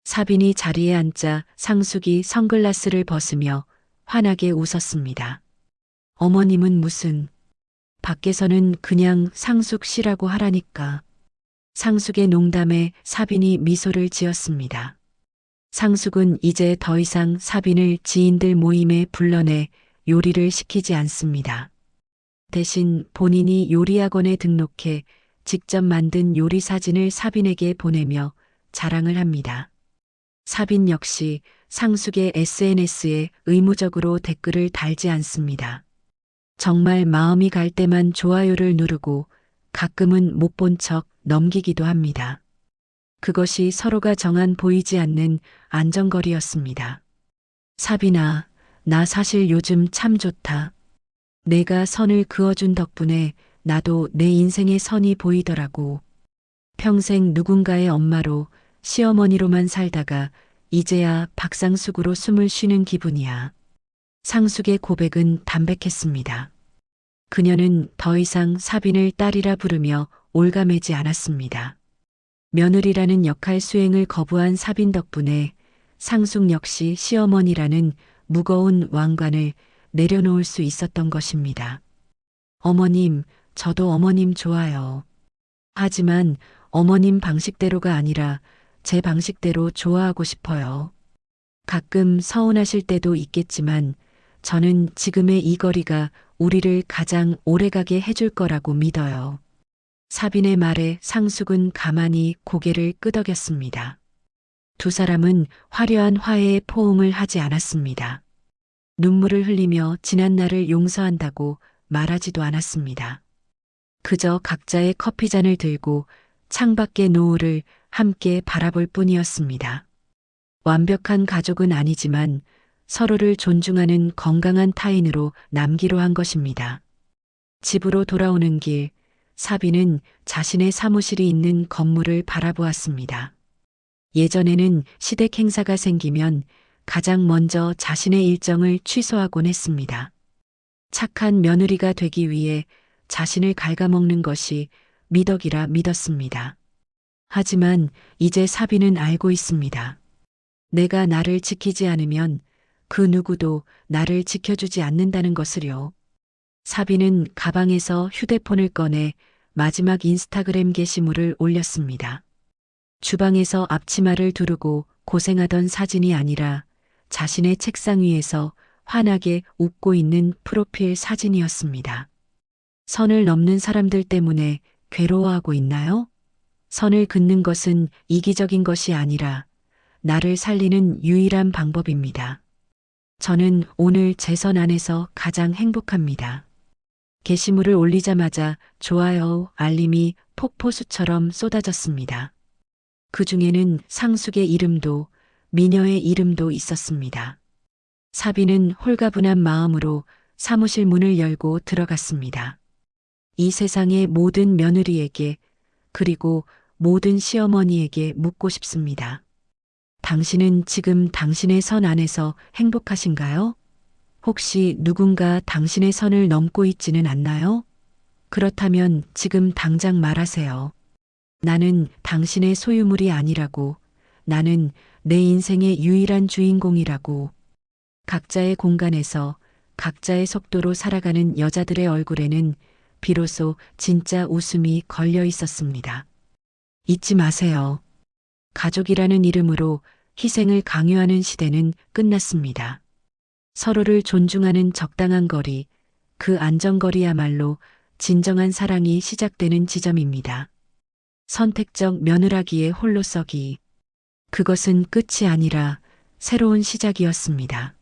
사빈이 자리에 앉자 상숙이 선글라스를 벗으며 환하게 웃었습니다. 어머님은 무슨 밖에서는 그냥 상숙 씨라고 하라니까. 상숙의 농담에 사빈이 미소를 지었습니다. 상숙은 이제 더 이상 사빈을 지인들 모임에 불러내 요리를 시키지 않습니다. 대신 본인이 요리학원에 등록해 직접 만든 요리 사진을 사빈에게 보내며 자랑을 합니다. 사빈 역시 상숙의 SNS에 의무적으로 댓글을 달지 않습니다. 정말 마음이 갈 때만 좋아요를 누르고 가끔은 못 본 척 넘기기도 합니다. 그것이 서로가 정한 보이지 않는 안정거리였습니다. 사빈아, 나 사실 요즘 참 좋다. 내가 선을 그어준 덕분에 나도 내 인생의 선이 보이더라고. 평생 누군가의 엄마로 시어머니로만 살다가 이제야 박상숙으로 숨을 쉬는 기분이야. 상숙의 고백은 담백했습니다. 그녀는 더 이상 사빈을 딸이라 부르며 올가매지 않았습니다. 며느리라는 역할 수행을 거부한 사빈 덕분에 상숙 역시 시어머니라는 무거운 왕관을 내려놓을 수 있었던 것입니다. 어머님, 저도 어머님 좋아요. 하지만 어머님 방식대로가 아니라 제 방식대로 좋아하고 싶어요. 가끔 서운하실 때도 있겠지만 저는 지금의 이 거리가 우리를 가장 오래가게 해줄 거라고 믿어요. 사빈의 말에 상숙은 가만히 고개를 끄덕였습니다. 두 사람은 화려한 화해의 포옹을 하지 않았습니다. 눈물을 흘리며 지난 날을 용서한다고 말하지도 않았습니다. 그저 각자의 커피잔을 들고 창밖의 노을을 함께 바라볼 뿐이었습니다. 완벽한 가족은 아니지만 서로를 존중하는 건강한 타인으로 남기로 한 것입니다. 집으로 돌아오는 길, 사빈은 자신의 사무실이 있는 건물을 바라보았습니다. 예전에는 시댁 행사가 생기면 가장 먼저 자신의 일정을 취소하곤 했습니다. 착한 며느리가 되기 위해 자신을 갉아먹는 것이 미덕이라 믿었습니다. 하지만 이제 사빈은 알고 있습니다. 내가 나를 지키지 않으면 그 누구도 나를 지켜주지 않는다는 것을요. 사빈은 가방에서 휴대폰을 꺼내 마지막 인스타그램 게시물을 올렸습니다. 주방에서 앞치마를 두르고 고생하던 사진이 아니라 자신의 책상 위에서 환하게 웃고 있는 프로필 사진이었습니다. 선을 넘는 사람들 때문에 괴로워하고 있나요? 선을 긋는 것은 이기적인 것이 아니라 나를 살리는 유일한 방법입니다. 저는 오늘 제 선 안에서 가장 행복합니다. 게시물을 올리자마자 좋아요, 알림이 폭포수처럼 쏟아졌습니다. 그 중에는 상숙의 이름도 미녀의 이름도 있었습니다. 사빈은 홀가분한 마음으로 사무실 문을 열고 들어갔습니다. 이 세상의 모든 며느리에게 그리고 모든 시어머니에게 묻고 싶습니다. 당신은 지금 당신의 선 안에서 행복하신가요? 혹시 누군가 당신의 선을 넘고 있지는 않나요? 그렇다면 지금 당장 말하세요. 나는 당신의 소유물이 아니라고. 나는 내 인생의 유일한 주인공이라고. 각자의 공간에서 각자의 속도로 살아가는 여자들의 얼굴에는 비로소 진짜 웃음이 걸려 있었습니다. 잊지 마세요. 가족이라는 이름으로 희생을 강요하는 시대는 끝났습니다. 서로를 존중하는 적당한 거리, 그 안전거리야말로 진정한 사랑이 시작되는 지점입니다. 선택적 며느라기의 홀로 서기. 그것은 끝이 아니라 새로운 시작이었습니다.